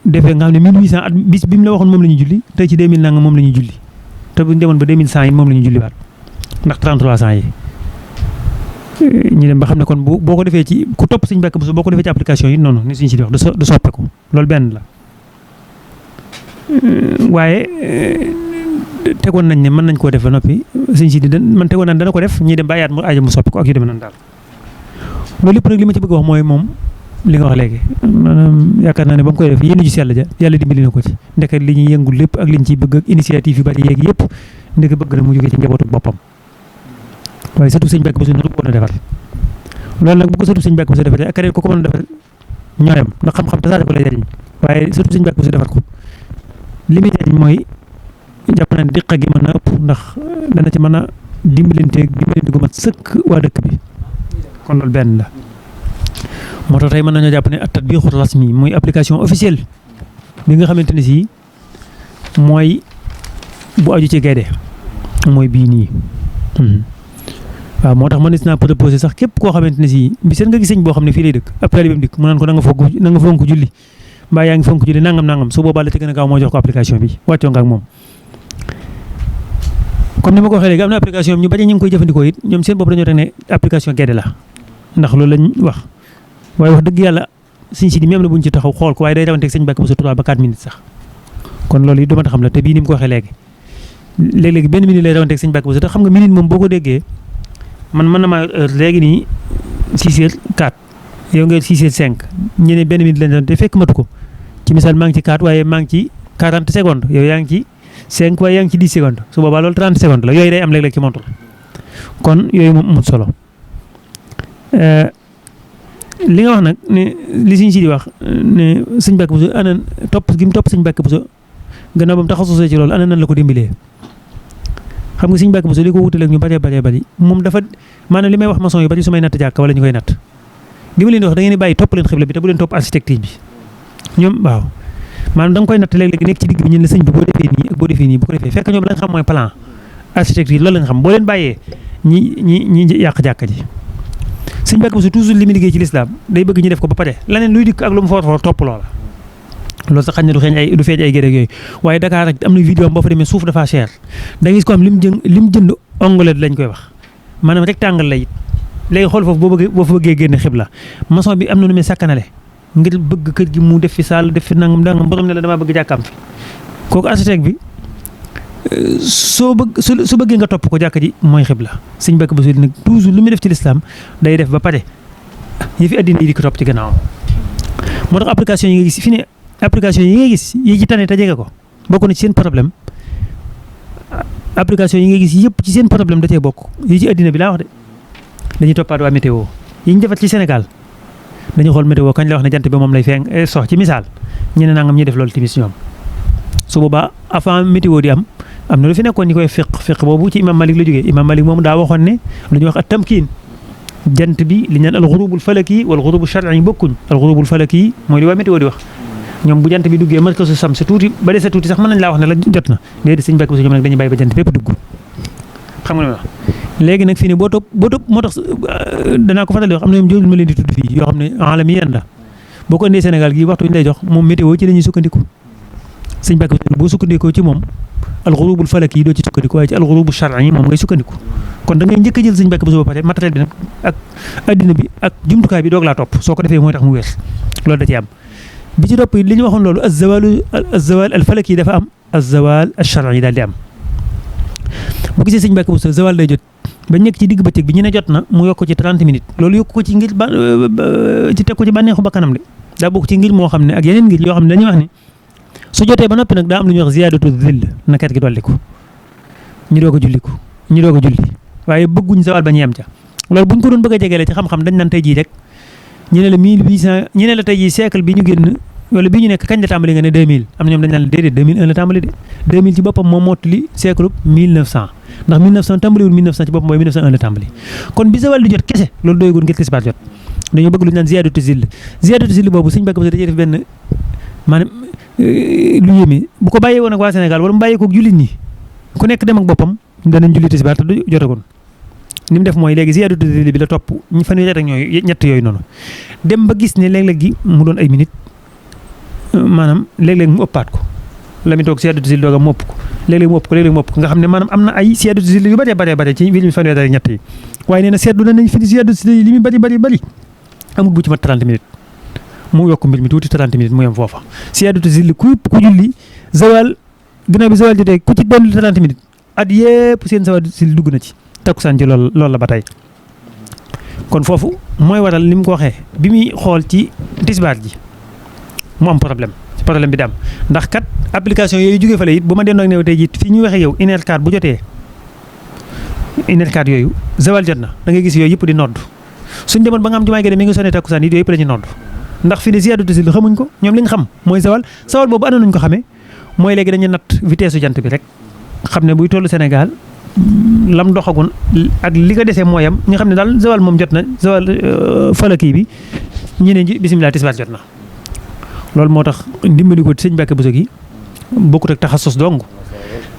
defee nga xam ne 1800 at bis bi mu la waxoon moom la ñuy julli tey ci 2000 nangam moom la ñuy julli te bu ñu demoon ba 2100 yi moom la ñuy julliwaat ndax 3300 yi ñu dem ba xam ne kon boo ko defee ci ku topp sëñ Mbàkke Buso boo ko defee ci application yi noonu ni suñ si di wax du soppeeku loolu benn la waaye tegoon nañ ne mën nañ koo def ba noppi sëñ si di man tegoon nañ dana ko def ñii dem ba ayaat mu aaja mu soppeeku ak yu demee noonu daal loolu lépp nag li ma ci bëgg wax mooy moom li nga wax léegi maanaam yaakaar naa ne ba mu koy def yéen ju sell ja yàlla dimbali na ko ci ndeke li ñuy yëngul lépp ak li ñu ciy bëgg ak initiative yu bari yeeg yëpp ndeke bëgg na mu jógee ci njabootu boppam waaye surtout sëñ Mbàkke Buso nuru ko woon a defar loolu nag bu ko surtout sëñ Mbàkke Buso defaree ak keneen ko mën a defar ñooyam ndax xam-xam tasaare ko lay jariñ waaye surtout sëñ Mbàkke Buso defar ko li muy jariñ mooy jàpp naa ne diqa gi mën na ëpp ndax dana ci mën a dimbalante gu mat sëkk waa dëkk bi kon loolu benn la moo tax tey mën nañoo jàpp ne at-tatbiqu rasmi mooy application officielle bi nga xamante ne si mooy bu aju ci Gaydé mooy bii nii waaw moo tax man naa proposé sax képp koo xamante ne si bi seen nga gis sëñ boo xam ne fii lay dëkk ab taalibeem dikk mu naan ko na nga fonk julli mbaa yaa ngi fonk julli nangam su boobaa la ci gën a gaaw moo jox ko application bi wàccoo nga ak moom comme ni ma ko waxee léegi am na application ñu bañ ñu ngi koy jëfandikoo it ñoom seen bopp dañoo teg ne application Gaydé la ndax loolu lañ wax waaye wax dëgg yàlla sëñ si di même na buñ ci taxaw xool ko waaye day rawanteeg sëñ Mbàkke Buso 3 ba 4 minutes sax kon loolu it du ma ta xam la te bii ni mu ko waxee léegi léeg-léegi benn minute lay rawanteeg sëñ Mbàkke Buso te xam nga minute moom boo ko déggee man mën na maa heure léegi nii 6h04 yow nga 6h05 ñu ne benn minute lañ doon te fekk matu ko ci misaal maa ngi ci 4 waaye maa ngi ci 40 secondes yow yaa ngi ci 5 waaye yaa ngi ci 10 secondes su boobaa loolu 30 secondes la yooyu day am léeg-léeg ci montre kon yooyu moom amul solo li nga wax nag ne li sëñ si di wax ne sëñ Mbàkke Buso ana topp gi mu topp sëñ Mbàkke Buso gannaaw ba mu taxasusee ci loolu ana nan la ko dimbalee xam nga sëñ Mbàkke Buso li ko wutaleeg ñu bëree bari moom dafa maanaam li may wax maçon yu bari su may natt jàkka wala ñu koy natt li ma leen di wax da ngeen di bàyyi topp leen xibla bi te bu leen topp architecture bi ñoom waaw maanaam da nga koy natt léeg-léeg nekk ci digg bi ñun la sëñ bi boo defee nii ak boo defee nii bu ko defee fekk ñoom la nga xam mooy plan architecture loolu la nga xam boo leen bàyyee ñi yàq jàkka ji sëñ Mbàkke Buso toujours li muy liggéey ci lislaam day bëgg ñu def ko ba pare leneen luy dikk ak lu mu foor topp loola loolu sax xañ na du feeñ ay géré yooyu waaye Dakar rek am na vidéo boo fa demee suuf dafa cher da ngay gis ko am lim jënd onglet lañ koy wax maanaam rectangle la it léegi xool foofu boo fa bëggee génne xibla maçon bi am na nu muy sakkanale ngir bëgg kër gi mu def fi saal def fi nangam borom ne la damaa bëgg jàkkaam fi kooku architecte bi su bëggee nga topp ko jàkka ji mooy xibla sëñ Mbàkke Buso nag toujours lu muy def ci lislaam day def ba pare yi fi addina yi di ko topp ci gannaawam moo tax application yi nga gis fi ne application yi nga gis yi ci tane te jege ko bokk na ci seen problème application yi nga gis yëpp ci seen problème da cee bokk yi ci addina bi laa wax de dañuy toppaat waa météo yi ñu defat ci Sénégal dañu xool météo kañ la wax ne jant bi moom lay feeñ sox ci misaal ñu ne nangam ñuy def loolu timis ñoom su boobaa avant météo di am na lu fi nekkoon ñi koy fiq boobu ci imam Malik la jógee imam Malik moom daa waxoon ne lu ñuy wax at tamkiin jant bi li ñu naan alxurubul falaki wal xurubul shar'i bokkuñ alxurubul falaki mooy li waa météo di wax ñoom bu jant bi duggee markazu sam sa tuuti ba dese tuuti sax mën nañ laa wax ne la jot na léegi sëñ Mbàkke Buso ñoom nag dañuy bàyyi ba jant bépp dugg xam nga ne léegi nag fii ne boo topp moo tax danaa ko faral di wax am na ñoom jëlul ma leen di tudd fii yoo xam ne alamiyan la boo ko indee Sénégal gii waxtu ñu lay jox moom météo ci la ñuy sukkandiku sëñ Mbàkke Buso boo sukkandikoo ci moom alxurubul falaki yi doo ci sukkandiku waaye ci alxurubu shar'i moom ngay sukkandiku kon da ngay njëkk a jël sëñ Mbàkke Buso ba pare matériel bi nag ak addina bi ak jumtukaay bi doog laa topp soo ko defee mooy tax mu wér loolu da ci am bi ci topp li ñu waxoon loolu az-zawal al-falaki yi dafa am az-zawal ash-shar'i daal di am bu gisee sëñ Mbàkke Buso zawal day jot ba nekk ci digg bëccëg bi ñu ne jot na mu yokk ci 30 minutes loolu yokk ko ci ngir ci teg ko ci bànneexu bakkanam de daa bokk ci ngir moo xam ne ak yeneen ngir yoo xam ne dañuy wax ne su jotee ba noppi nag daa am lu ñuy wax ziyaadatu zill na ket gi dolliku ñu doog a julli waaye bëgguñ zawal ba ñu yem ca loolu buñ ko doon bëgg a jegeele ci xam-xam dañ naan tey jii rek ñu ne la 1800 ñu ne la tey jii siècle bi ñu génn wala bi ñu nekk kañ la tàmbali nga ne 2000 am na ñoom dañ naan déedéet 2001 la tàmbali de 2000 ci boppam moom mottali siècle 1900 ndax 1900 tàmbaliwul 1900 ci boppam mooy 1901 la tàmbali kon bi zawal di jot kese loolu doyagul ngir tisbaar jot dañoo bëgg lu ñu naan ziyaadatu zill boobu sëñ Mbàkke Buso da cee def benn maanaam lu yéeme bu ko bàyyee woon ak waa Sénégal wala mu bàyyee ko jullit ñi ku nekk dem ak boppam danañ julli tisbaar te du jotagoon ni mu def mooy léegi ziyaadatu zill bi la topp ñu fanweeri at ak ñett yooyu noonu dem ba gis ne léeg-léeg gi mu doon ay minutes maanaam léeg-léeg mu ëppaat ko la mi toog ziyaadatu zill doog a mopp ko léeg-léeg mu ëpp ko nga xam ne maanaam am na ay ziyaadatu zill yu bëree ci biir fanweeri at ak ñett yi waaye nee na seetlu nañ fi ziyaadatu zill li muy bëri amul bu ci mat 30 minutes mu yokk mbir mi tuuti 30 minutes mu yem foofa ziyaadatu zill ku julli zawal ginnaaw bi zawal jotee ku ci doon 30 minutes at yëpp seen zawal zill dugg na ci takkusaan ci loolu la ba tey kon foofu mooy waral ni mu ko waxee bi muy xool ci tisbaar ji mu am problème bi da am ndax kat application yooyu jógee fale it bu ma dendoo ak ne tey jii fii ñuy waxee yow 1h04 bu jotee 1h04 yooyu zawal jot na da ngay gis yooyu yëpp di nodd suñ demoon ba nga xam jumaay gi mi ngi sonné takkusaan yi yooyu yëpp dañuy nodd ndax fi ne ziyaadatu zill xamuñ ko ñoom li ñu xam mooy zawal boobu ana nuñ ko xamee mooy léegi dañuy natt vitesse jant bi rek xam ne buy tollu Sénégal lam doxagun ak li ko desee mooyam ñu xam ne daal zawal moom jot na zawal falaki bi ñu ne bisimilah tisbaar jot na loolu moo tax ndimbali ko sëñ Mbàkke Buso gi bokkut ak taxasus dong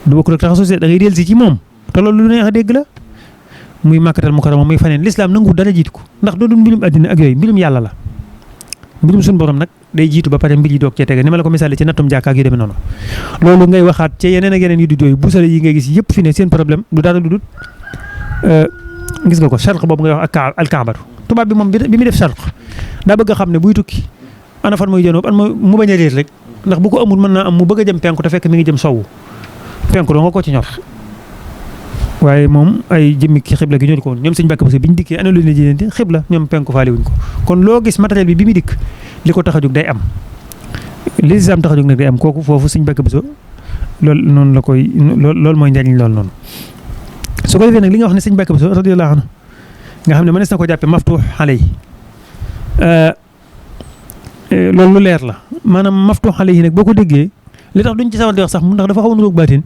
du bokkut ak taxasus da ngay dellu si ci moom te loolu lu neex a dégg la muy Makkatal Mukarrama muy faneen lislaam nangu dara jiitu ko ndax doo dul mbirum àddina ak yooyu mbirum yàlla la mbirum suñu borom nag day jiitu ba pare mbir yi doog cee tege ni ma la ko misaale ci nattum jàkka ak yu demee noonu loolu ngay waxaat ci yeneen ak yeneen yu dut yooyu busale yi ngay gis yëpp fi ne seen problème du dara lu dut gis nga ko charq boobu ngay wax ak alkaabatu tubaab bi moom bi muy def charq daa bëgg a xam ne buy tukki ana fan mooy jënoo mu bañ a réer rek ndax bu ko amul mën naa am mu bëgg a jëm penku te fekk mi ngi jëm sowwu penku doo nga ko ci ñor waaye moom ay jëmmi ki xibla gi ñor ko woon ñoom sëñ Mbàkke Buso bi ñu dikkee ana lu ne ji xibla ñoom penku faale wuñ ko kon loo gis matériel bi muy dikk li ko tax a jóg day am li lislaam tax a jóg nag day am kooku foofu sëñ Mbàkke Buso loolu noonu la koy loolu mooy njariñ loolu noonu su ko defee nag li nga wax ne sëñ Mbàkke Buso radiyallaahu anhu nga xam ne mënees na ko jàppe maftuux xale yi loolu lu leer la maanaam maftuux xale yi nag boo ko déggee li tax duñ ci sawar di wax sax ndax dafa xaw a nuroog baatin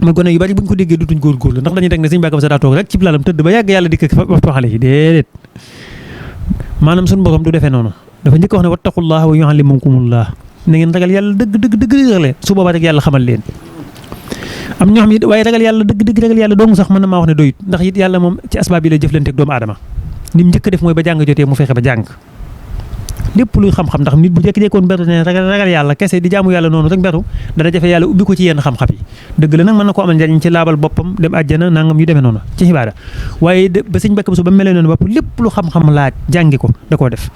mooy gone yu bari buñ ko déggee dutuñ góorgóorlu ndax dañuy teg ne sëñ Mbàkke Buso daa toog rek ci lalam tëdd ba yàgg yàlla dikk maftuux xale yi déedéet maanaam suñu borom du defee noonu dafa njëkk wax ne wattaqullaha wa yuallimukumullah na ngeen ragal yàlla dëgg su boobaa rek yàlla xamal leen. am ñoo xam ne waaye ragal yàlla dëgg ragal yàlla dong sax mën na maa wax ne doyut ndax it yàlla moom ci asbaab yi lay jëflanteeg doomu aadama ni mu njëkk def mooy ba jàng jotee mu fexe ba jàng lépp luy xam-xam ndax nit bu jékki-jékkoon beru ne ragal yàlla kese di jaamu yàlla noonu rek beru dana jafe yàlla ubbi ko ci yenn xam-xam yi dëgg la nag mën na ko amal njariñ ci laabal boppam dem àjjana nangam yu demee noonu ci xibaada waaye ba sëñ Mbàkke Buso ba melee noonu bopp lépp lu xam-xam laaj jàngi ko da koo def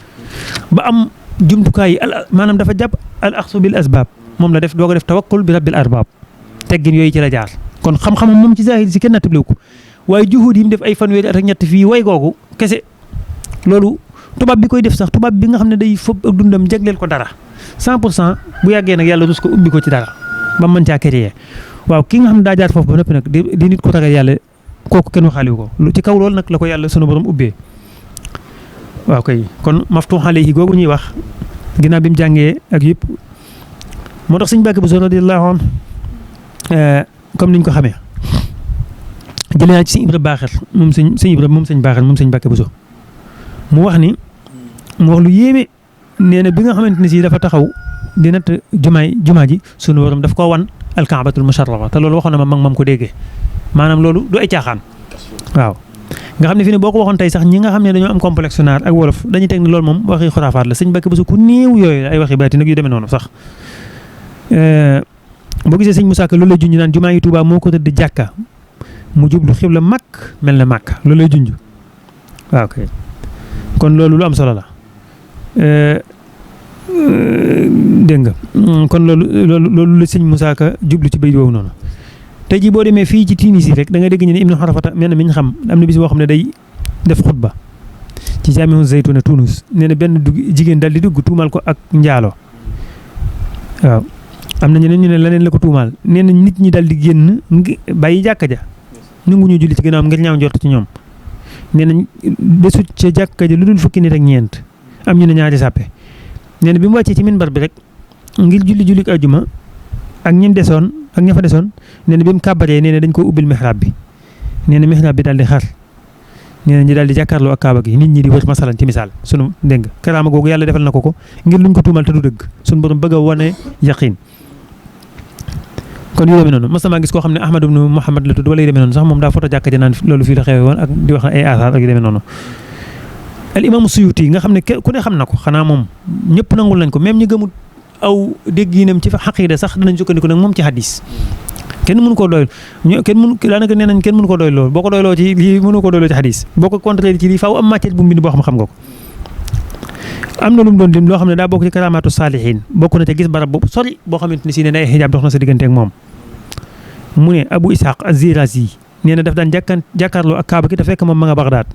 ba am jumtukaay yi maanaam dafa jàpp al axsu bil asbaab moom la def doo ko def tawakkul bi rabbil arbaab teggin yooyu ci la jaar kon xam-xamam moom ci zahir si kenn nattabliwu ko waaye juhud yi mu def ay fanweeri at ak ñett fii way googu kese loolu tubaab bi koy def sax tubaab bi nga xam ne day fob ak dundam jagleel ko dara 100% bu yàggee nag yàlla dus ko ubbi ko ci dara ba mën caa créer waaw ki nga xam ne daa jaar foofu ba noppi nag di nit ko ragal yàlla kooku kenn waxaaliwu ko lu ci kaw loolu nag la ko yàlla sunu borom ubbee waaw kay kon maftuux alayhi googu ñuy wax ginnaaw bi mu jàngee ak yëpp moo tax sëñ Mbàkke Buso radiyallahu anhu comme niñ ko xamee jëlee naa ci sëñ Ibra Baaxir moom sëñ Ibra moom sëñ Baaxir moom sëñ Mbàkke Buso mu wax lu yéeme nee na bi nga xamante ne si dafa taxaw di natt jumaa ji sunu borom daf ko wan alkaabatul musharrafa te loolu waxoon na ma mag ko déggee maanaam loolu du ay caaxaan waaw nga xam ne fi ne boo ko waxoon tey sax ñi nga xam ne dañoo am complexe naar ak wolof dañuy teg ne loolu moom waxi xuraafaat la sëñ Mbàkke Buso ku néew yooyu ay waxi baati nag yu demee noonu sax boo gisee sëñ Musaa Ka loolu lay junj naan jumaa yi Tuubaa moo ko tëdd jàkka mu jublu xibla màkk mel na màkk loolu lay junj waaw kay kon loolu lu am solo la dégg nga kon loolu la sëñ Musaa Ka jublu ci bayit woowu noonu tey jii boo demee fii ci Tunisie rek da nga dégg ñu ne Ibnu Xarafata mel na mi ñu xam am na bis boo xam ne day def xutba ci Jaamiu Zaytuna Tunis nee na benn jigéen daal di dugg tuumaal ko ak njaalo waaw am na ñeneen ñu ne leneen la ko tuumaal nee na nit ñi daal di génn bàyyi jàkka ja nanguñu julli ci gënaam ngir ñaaw njort ci ñoom nee nañ desut ca jàkka ja lu dul fukki nit ak ñeent am ñu ne ñaari sàppe nee na bi mu wàccee ci minbar bi rek ngir julli ajuma ak ñim desoon ak ña fa desoon nee na bi mu kàbbaree nee na dañ ko ubbil mihrab bi nee na mihrab bi daal di xar nee na ñu daal di jàkkaarloo ak kaaba gi nit ñi di wër masalan ci misaal sunu dégg nga karaama googu yàlla defal na ko ngir luñ ko tuumal te du dëgg sunu borom bëgg a wane yaqin kon yu demee noonu mas maa gis koo xam ne Ahmad ibnu Muhammad la tudd wala yu demee noonu sax moom daa foto jàkka ja naan loolu fii la xewe woon ak di wax ay asaar ak yu demee noonu al imam Suyuti nga xam ne ku ne xam na ko xanaa moom ñëpp nangul nañ ko même ñi gëmul aw dégginam ci xaqiida sax danañ sukkandiku nag moom ci hadis kenn mënu koo doy daanaka nee nañ kenn mënu ko doy loolu boo ko doyloo ci lii mënu ko doyloo ci hadis boo ko contré ci lii faaw am matière bu mu bind boo xam nga ko am na lu mu doon dim loo xam ne daa bokk ci karaamaatu saalihiin bokk na ca gis barab bu sori boo xamante ne si ne ay xijaab dox na sa diggante ak moom mu ne Abu Ishaq az-Zirazi nee na daf daan jàkkaarloo ak Kaaba gi te fekk moom ma nga Bagdaad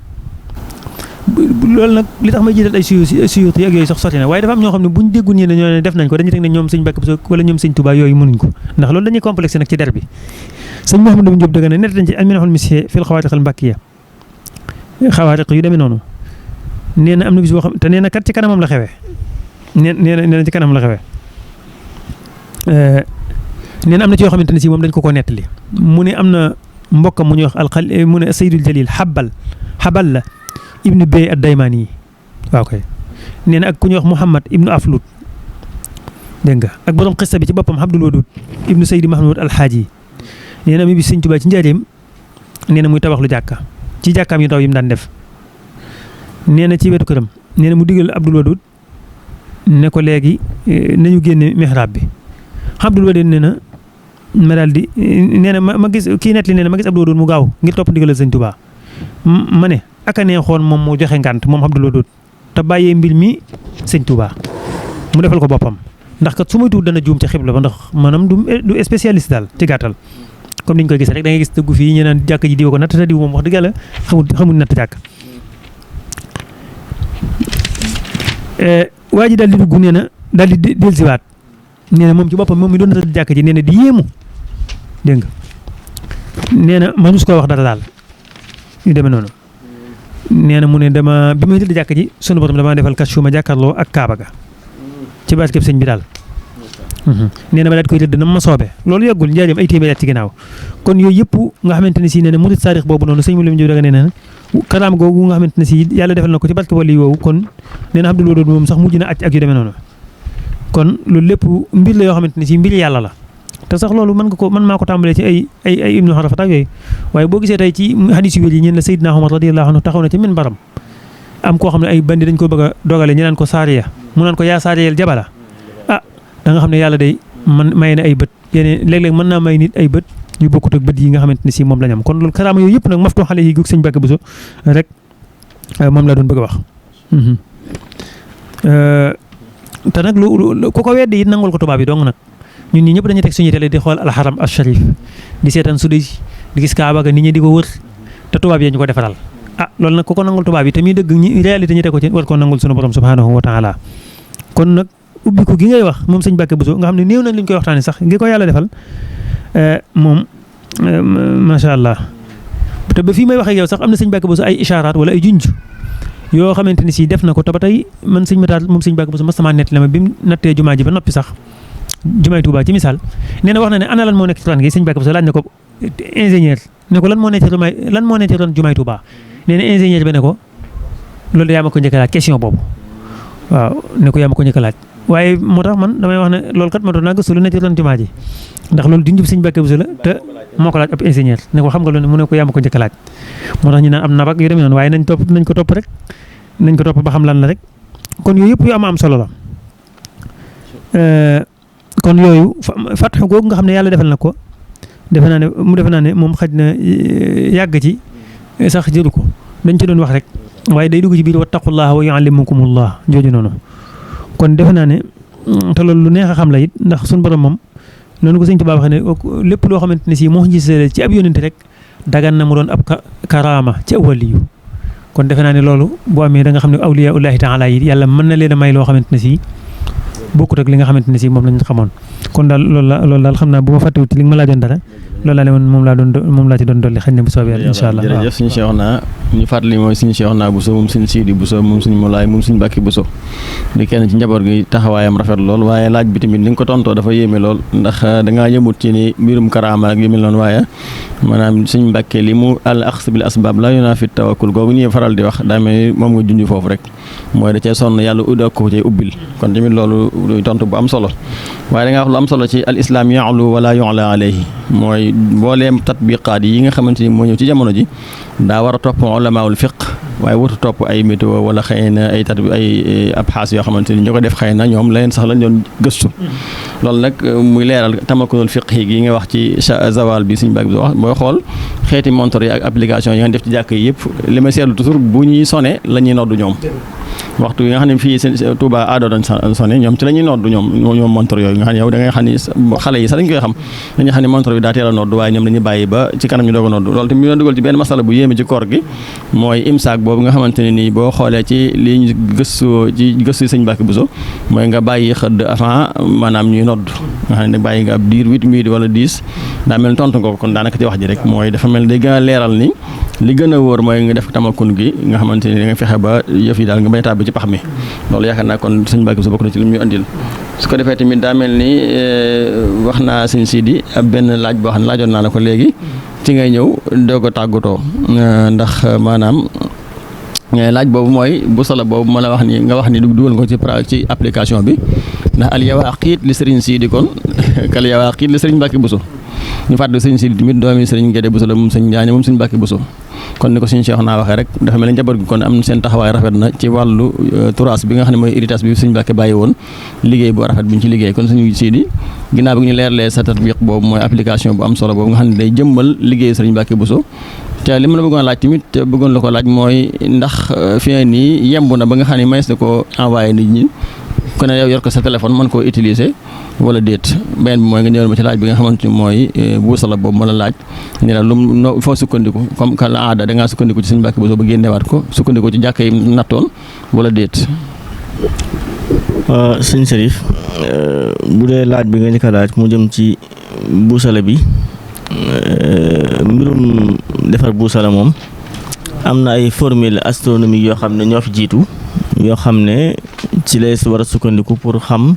loolu nag li tax may jiital ay suyuti ak yooyu sax soti na waaye dafa am ñoo xam ne buñ déggu ñi ne ñoo ne def nañ ko dañuy teg ne ñoom sëñ Mbàkke Buso wala ñoom sëñ Tuubaa yooyu mënuñ ko ndax loolu dañuy complexe nag ci der bi sëñ Mouhamadou Diop dëgg na net nañ ci alminaxul misye fil xawaariqil mbàkkiya xawaariq yu demee noonu nee na am na bis boo xam te nee na kat ci kanamam la xewee nee na ci kanam la xewee nee na am na ci yoo xamante ne si moom dañ ko nettali mu ne am na mbokkam mu ñuy wax alxal mu ne Seydul Jalil xabal la ibnu Bey ad-Daymaani yi waaw kay nee na ak ku ñuy wax Muhammad ibnu Aflut dégg nga ak borom xista bi ci boppam Abdul Wadud ibnu Seydi Mahmoud alxaaji yi nee na mi bi sëñ Tuubaa ci njaareem nee na muy tabax lu jàkka ci jàkkaam yu ndaw yi mu daan def nee na ci wetu këram nee na mu digal Abdul Wadud ne ko léegi nañu génne mihrab bi Abdul Wadud nee na ma daal di nee na ma gis kii net li nee na ma gis Abdul Wadud mu gaaw ngir topp ndigalal sëñ Tuubaa ma ne aka neexoon moom mu joxe ngànt moom Abdul Wadud te bàyyee mbir mi sëñ Tuubaa mu defal ko boppam ndax kat su may tuut dana juum ci xibla ba ndax maanaam du spécialiste daal ci gàttal comme niñ koy gis rek da ngay gis dëggu fii ñu naan jàkk ji diwa ko natt te diw moom wax dëgg yàlla xamul natt jàkk waa ji daal di dugg nee na daal di dellusiwaat nee na moom ci boppam moom mi doon natt jàkk ji nee na di yéemu dégg nga nee na ma mus koo wax dara daal yu demee noonu nee na mu ne dama bi may tëdd jàkk ji sunu borom dama defal kàccu ma jàkkaarloo ak Kaaba ga ci barkeb sëñ bi daal. nee na ma daal di koy tëdd na ma soobee loolu yàggul njaareem ay téeméeri at ci ginnaaw kon yooyu yëpp nga xamante ne si nee na murid saadix boobu noonu sëñ Mouhamadou Diop Dagana nee na karaam googu nga xamante ne si yàlla defal na ko ci barke wali woowu kon nee na Abdul Wadud moom sax mujj na ak yu demee noonu kon loolu lépp mbir la yoo xamante ne si mbir yàlla la te sax loolu mën maa ko tàmbalee ci ay ibnu xarafat ak yooyu waaye boo gisee tey ci hadis yu wér yi ñeen la Seydina Omar radiyallahu anhu taxaw na ci min baram am koo xam ne ay bandi dañ ko bëgg a dogale ñu naan ko saariya mu naan ko yaa saariyel jabala da nga xam ne yàlla day man may na ay bët yeneen léeg-léeg mën naa may nit ay bët yu bokkut ak bët yi nga xamante ne si moom la ñu am kon loolu karaama yooyu yëpp nag maftu xale yi gug sëñ Mbàkke Buso rek moom laa doon bëgg a wax te nag lu ku ko weddi it nangul ko tubaab yi dong nag ñun ñi ñëpp dañuy teg suñuy télé di xool alxaram al sharif di seetaan sudi di gis kaaba ga nit ñi di ko wër te tubaab yi ñu ko defaral loolu nag ku ko nangul tubaab yi te muy dëgg ñi réalité ñu teg ko ci war ko nangul suñu borom subhanahu wa taala kon nag ubbiku gi ngay wax moom sëñ Mbàkke Buso nga xam ne néew nañ li ñu koy waxtaane sax gi ko yàlla defal moom macha allah te ba fii may wax ak yow sax am na sëñ Mbàkke Buso ay isharaat wala ay junj yoo xamante ni si def na ko te ba tey man sëñ Mataar moom sëñ Mbàkke Buso mas sama nett la ma bi mu nattee jumaa ji ba noppi sax jumaay Tuubaa ci misaal nee na wax na ne ana lan moo nekk ci ron gi sëñ Mbàkke Buso laaj na ko ingénieur ne ko lan moo nekk ci ron jumaay Tuubaa nee na ingénieur bi ne ko loolu yaa ma ko njëkk a laaj question boobu waaw ne ko yaa ma ko njëkk a laaj waaye moo tax man damay wax ne loolu kat ma doon naa gëstu lu ne ci ron jumaa ji ndax loolu junjub sëñ Mbàkke Buso la te moo ko laaj ab ingénieur ne ko xam nga loolu mu ne ko yaa ma ko njëkk a laaj moo tax ñu naan am nabak yu demee noonu waaye nañ ko topp rek nañ ko topp ba xam lan la rek kon yooyu yëpp yu am solo la kon yooyu fatxu googu nga xam ne yàlla defal na ko defe naa ne moom xaj na yàgg ci sax jëru ko dañ ci doon wax rek waaye day dugg ci biir wattaqullaha wa yuallimukumullah jooju noonu kon defe naa ne te loolu lu neex a xam la it ndax suñu borom moom noonu ko sëñ Tuubaa waxee ne lépp loo xamante ne si moo gis ci ab yónente rek dagan na mu doon ab karaama ci ab waliyu kon defe naa ne loolu boo amee da nga xam ne awliyaullahi taala yi yàlla mën na leen a may loo xamante ne si bokkut ak li nga xamante ne si moom lañ xamoon kon daal loolu daal xam naa bu ma fàttewut li nga ma laajoon dara loolu laa ne woon moom laa ci doon dolli xëy na bu soobee yàlla incha allah jërëjëf suñu Cheikhouna ñu fàttali mooy suñu Cheikhouna Buso moom suñu Sidi Buso moom suñu Moulaay moom suñu Mbàkke Buso di kenn ci njaboot gi taxawaayam rafet lool waaye laaj bi tamit ni nga ko tontoo dafa yéeme lool ndax dangaa yëmut ci ni mbirum karaama ak yu mel noonu waaye maanaam suñu Mbàkke li mu al axs bil asbaab la yunaafi tawakkul googu ñuy faral di wax daa mel moom nga junj foofu rek mooy da cee sonn yàlla udda ko cee ubbil kon tamit loolu tontu bu am solo waaye da nga wax lu am solo ci al islam ya'lu wala yu'la alayhi mooy mbooleem tatbiqaat yi nga xamante ni moo ñëw ci jamono ji daa war a topp ulamaul fiq waaye warut topp ay météo wala xëy na ay abxaas yoo xamante ni ñu ko def xëy na ñoom leneen sax lañ doon gëstu loolu nag muy leeral tamakunul fiq yi nga wax ci zawal bi suñu baag bi wax booy xool xeeti montor yi ak application yi nga def ci jàkk yi yëpp li ma seetlu toujours bu ñuy sone la ñuy noddu ñoom waxtu yi nga xam ne fii seen Touba aado doon sonné ñoom ci la ñuy noddu ñoom montor yooyu nga xam ne yow da ngay xam ni xale yi sax dañ koy xam dañuy xam ne montor bi daa teel a noddu waaye ñoom dañuy bàyyi ba ci kanam ñu doog a noddu loolu tamit ñu dugal ci benn masala bu yéeme ci koor gi mooy imsaak boobu nga xamante ne nii boo xoolee ci li ñu gëstu sëñ Mbàkke Buso mooy nga bàyyi xëdd avant maanaam ñuy nodd nga xam ne bàyyi nga ab diir 8 minutes wala 10 daa mel tontu nga ko kon daanaka ci wax ji rek mooy dafa mel day gën a leeral ni li gën a wóor mooy nga def tamakun gi nga xamante ni da nga fexe ba yëf yi daal nga bañ a tàbbi ci pax mi loolu yaakaar naa kon sëñ Mbàkke Buso bokk na ci li ñu andil su ko defee tamit daa mel ni wax naa sëñ Sidi ab benn laaj boo xam ne laajoon naa la ko léegi ci ngay ñëw doog a tàggatoo ndax maanaam laaj boobu mooy bu solo boobu ma la wax ni nga wax ni dugal nga ko ci application bi ndax al yawaaqiit li sëriñ Sidi kon kal yawaaqiit li sëriñ Mbàkke Buso ñu fàttali sëriñ Sidi tamit doomi sëriñ Gédé Buso la moom sëriñ Njaañ moom sëriñ Mbàkke Buso kon ni ko suñu Cheikh naa waxee rek dafa mel ni njaboot gi kon am seen taxawaay rafet na ci wàllu turaas bi nga xam ne mooy héritage bi suñu Mbàkke bàyyi woon liggéey bu rafet bi ñu ci liggéey kon suñu Sidi ginnaaw bi ñu leerlee sa tatbiq boobu mooy application bu am solo boobu nga xam ne day jëmmal liggéey sëriñ Mbàkke Buso te li ma la bëggoon laaj tamit te bëggoon la ko laaj mooy ndax fi nii yemb na ba nga xam ne mayees na ko envoyé nit ñi ku ne yow yor ko sa téléphone mën koo utiliser wala déet beneen bi mooy nga ñëwal ma ci laaj bi nga xamante ni mooy buusala boobu ma la laaj ni la lum foo sukkandiku comme que la aada da ngaa sukkandiku ci Sëñ Mbàkke Buso ba génnewaat ko sukkandiku ci jàkka yi nattoon wala déet. sëñ Serif bu dee laaj bi nga njëkk a laaj mu jëm ci buusala bi mbirum defar buusala moom am na ay formule astronomique yoo xam ne ñoo fi jiitu yoo xam ne ci lay war a sukkandiku pour xam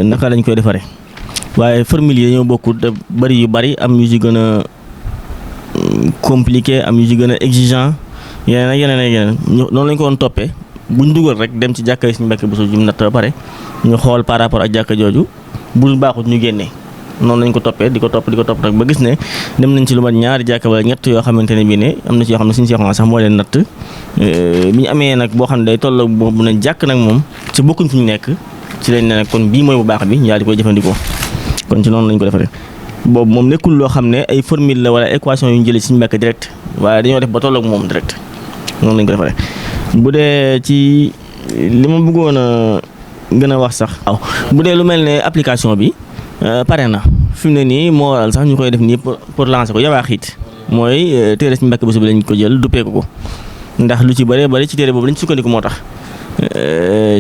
naka lañ koy defaree waaye formule yi ñoo bokkul te bari yu bari am yu ci gën a compliqué am yu ci gën a exigeant yeneen ak yeneen ak yeneen noonu lañ ko woon toppee buñ dugal rek dem ci jàkka Sëriñ Mbàkke Buso ju natt ba pare ñu xool par rapport ak jàkka jooju bu baaxut ñu génnee noonu lañ ko toppee di ko topp nag ba gis ne dem nañ ci lu mat ñaari jàkka wala ñett yoo xamante ne bii ne am na ci yoo xam ne suñu seexoon sax moo leen natt bi ñu amee nag boo xam ne day toll boobu nañ jàkk nag moom ci bokkuñ fu ñu nekk ci lañ ne nag kon bii mooy bu baax bi ñu daal di koy jëfandikoo kon ci noonu lañ ko defaree boobu moom nekkul loo xam ne ay formule la wala équation yu ñu jëlee Sëriñ Mbàkke direct waaye dañoo def ba tolloog moom direct noonu lañ ko defaree bu dee ci li ma bëggoon a gën a wax sax waaw bu dee lu mel ne application bi pare na fi mu ne nii moo waral sax ñu koy def nii pour lancer ko Yawaa Xiit mooy téere Sëriñ Mbàkke Buso bi lañ ko jël duppeeku ko ndax lu ci bëree bëri ci téere boobu lañ sukkandiku moo tax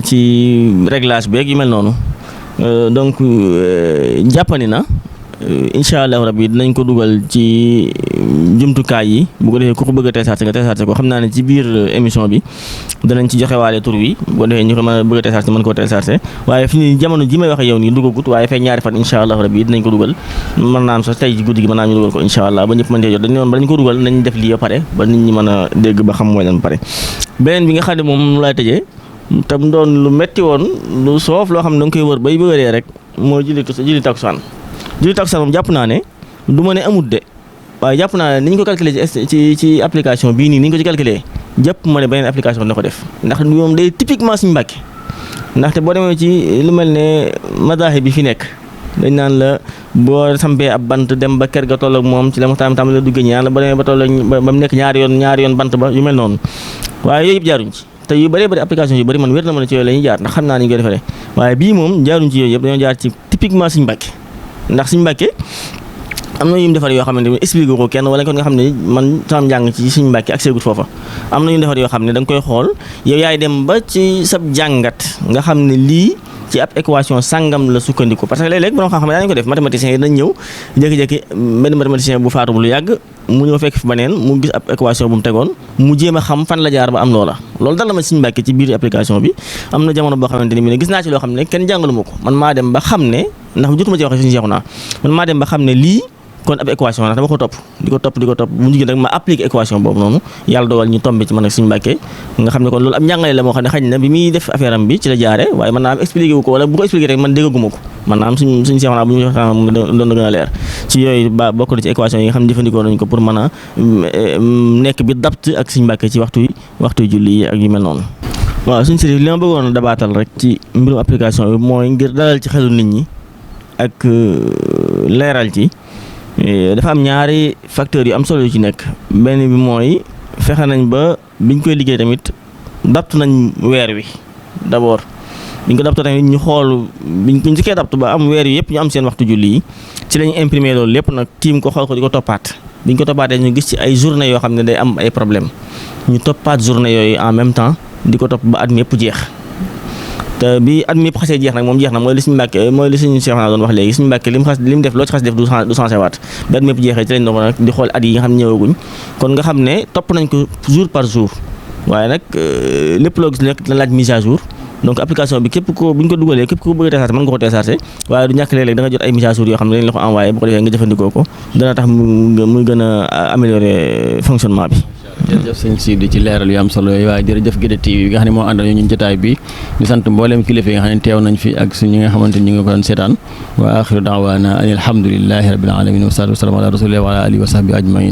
ci réglage beeg yu mel noonu donc jàppandi na incha allah rabbi dinañ ko dugal ci jumtukaay yi bu ko defee ku ko bëgg a télécharger nga télécharger ko xam naa ne ci biir émission bi danañ ci joxe waale tur wi bu ko defee ñu ko mën a bëgg a télécharger mën koo télécharger waaye fi ni jamono ji may waxe yow nii dugagut waaye fay ñaari fan incha allah rabbi dinañ ko dugal mën naa am sax tey ci guddi gi mën naa ñu dugal ko incha allah ba ñëpp mën cee jot dañu ba dañ ko dugal nañ def lii ba pare ba nit ñi mën a dégg ba xam mooy lan ba pare beneen bi nga xam ne moom laay tëjee tam doon lu metti woon lu soof loo xam ne da nga koy wër bay bëgëree rek mooy julli takkusaan moom jàpp naa ne du ma ne amut de waaye jàpp naa ne ni ñu ko calculé ci application bii nii ni ñu ko ci calculé jàpp ma ne beneen application dina ko def ndax moom day typiquement Sëriñ Mbàkke ndaxte boo demee ci lu mel ne madaahi bi fi nekk dañ naan la boo sampee ab bant dem ba kër ga toll ak moom ci la mu tam la duggee ñaan la ba demee ba toll ba mu nekk ñaari yoon bant ba yu mel noonu waaye yooyu yëpp jaaruñ ci te yu bëree bëri application yu bëri man wér na ma ne ci yooyu la ñuy jaar ndax xam naa ni ñu koy defaree waaye bii moom jaaruñ ci yooyu yëpp dañoo jaar ci typiquement Sëriñ Mbàkke ndax Sëriñ Mbàkke am na yu mu defar yoo xamante ne expliqué ko kenn wala kon nga xam ne man sama njàng ci Sëriñ Mbàkke ak seegut foofa am na yu mu defar yoo xam ne da nga koy xool yow yaay dem ba ci sab jàngat nga xam ne lii ci ab équation sangam la sukkandiku parce que léeg-léeg borom xam-xam daañu ko def mathématicien yi dañ ñëw jékki-jékki benn mathématicien bu faatu bu lu yàgg mu ñëw fekk fi beneen mu gis ab équation bu mu tegoon mu jéem a xam fan la jaar ba am loola loolu dal na ma Sëriñ Mbàkke ci biir application bi am na jamono boo xamante ni bi ne gis naa ci loo xam ne kenn jàngalu ma ko man maa dem ba xam ne ndax jotuma ci waxe suñu seexu naa man maa dem ba xam ne lii kon ab équation la dama ko topp di ko topp mu jigéen rek ma appliqué équation boobu noonu yàlla dogal ñu tombé ci man ak Sëriñ Mbàkke nga xam ne kon loolu am njàngale la moo xam ne xëy na bi muy def affaire am bi ci la jaare waaye man naa am expliqué wu ko wala bu ko expliqué rek man déggaguma ko man naa am suñu seexu naa bu ñu waxtaan moom doon na gën a leer ci yooyu ba bokk na ci équation yi nga xam ne jëfandikoo nañu ko pour mën a nekk bi dapt ak Sëriñ Mbàkke ci waxtu julli yi ak yu mel noonu waaw suñu sëriñ li ma bëggoon a dabaatal rek ci mbirum application bi mooy ngir dalal ci xelu nit ñi ak leeral ci dafa am ñaari facteurs yu am solo yu ci nekk benn bi mooy fexe nañ ba biñ koy liggéey tamit dapt nañ weer wi d'abord biñ ko dapt tamit ñu xool biñ ko njëkkee dapt ba am weer wi yëpp ñu am seen waxtu julli yi ci lañu imprimer loolu lépp nag tiim ko xool ko di ko toppaat biñ ko toppaatee ñu gis ci ay journée yoo xam ne day am ay problème ñu toppaat journée yooyu en même temps di ko topp ba at mi yëpp jeex te bi at mi yëpp xasee jeex nag moom jeex na mooy li Sëriñ Mbàkke mooy li Sëriñ Seex naa doon wax léegi Sëriñ Mbàkke li mu def loo ci xas def du changé waat ba at mi yëpp jeexee ci lañ doon nag di xool at yi nga xam ne ñëwaguñ kon nga xam ne topp nañ ko jour par jour waaye nag lépp loo gis nekk la laaj mise à jour donc application bi képp ko bu ñu ko dugalee képp ko bëgg a télécharger mën nga ko télécharger waaye du ñàkk léeg-léeg da nga jot ay mise à jour yoo xam ne dañ la ko envoyé bu ko defee nga jëfandikoo ko dana tax muy gën a améliorer fonctionnement bi. jërëjëf sëñ Sidi ci leeral yu am solo yooyu waaye jërëjëf Guédé TV yi nga xam ne moo àndal ñun jotaay bi di sant mboolem kilifa yi nga xam ne teew nañ fi ak ñi nga xamante ni ñu ngi ko doon seetaan wa axiru daawaana an alhamdulillahi rabbil alamin wa salaatu wa salaamu ala rasulillah wa ala alihi wa sahbihi ajmain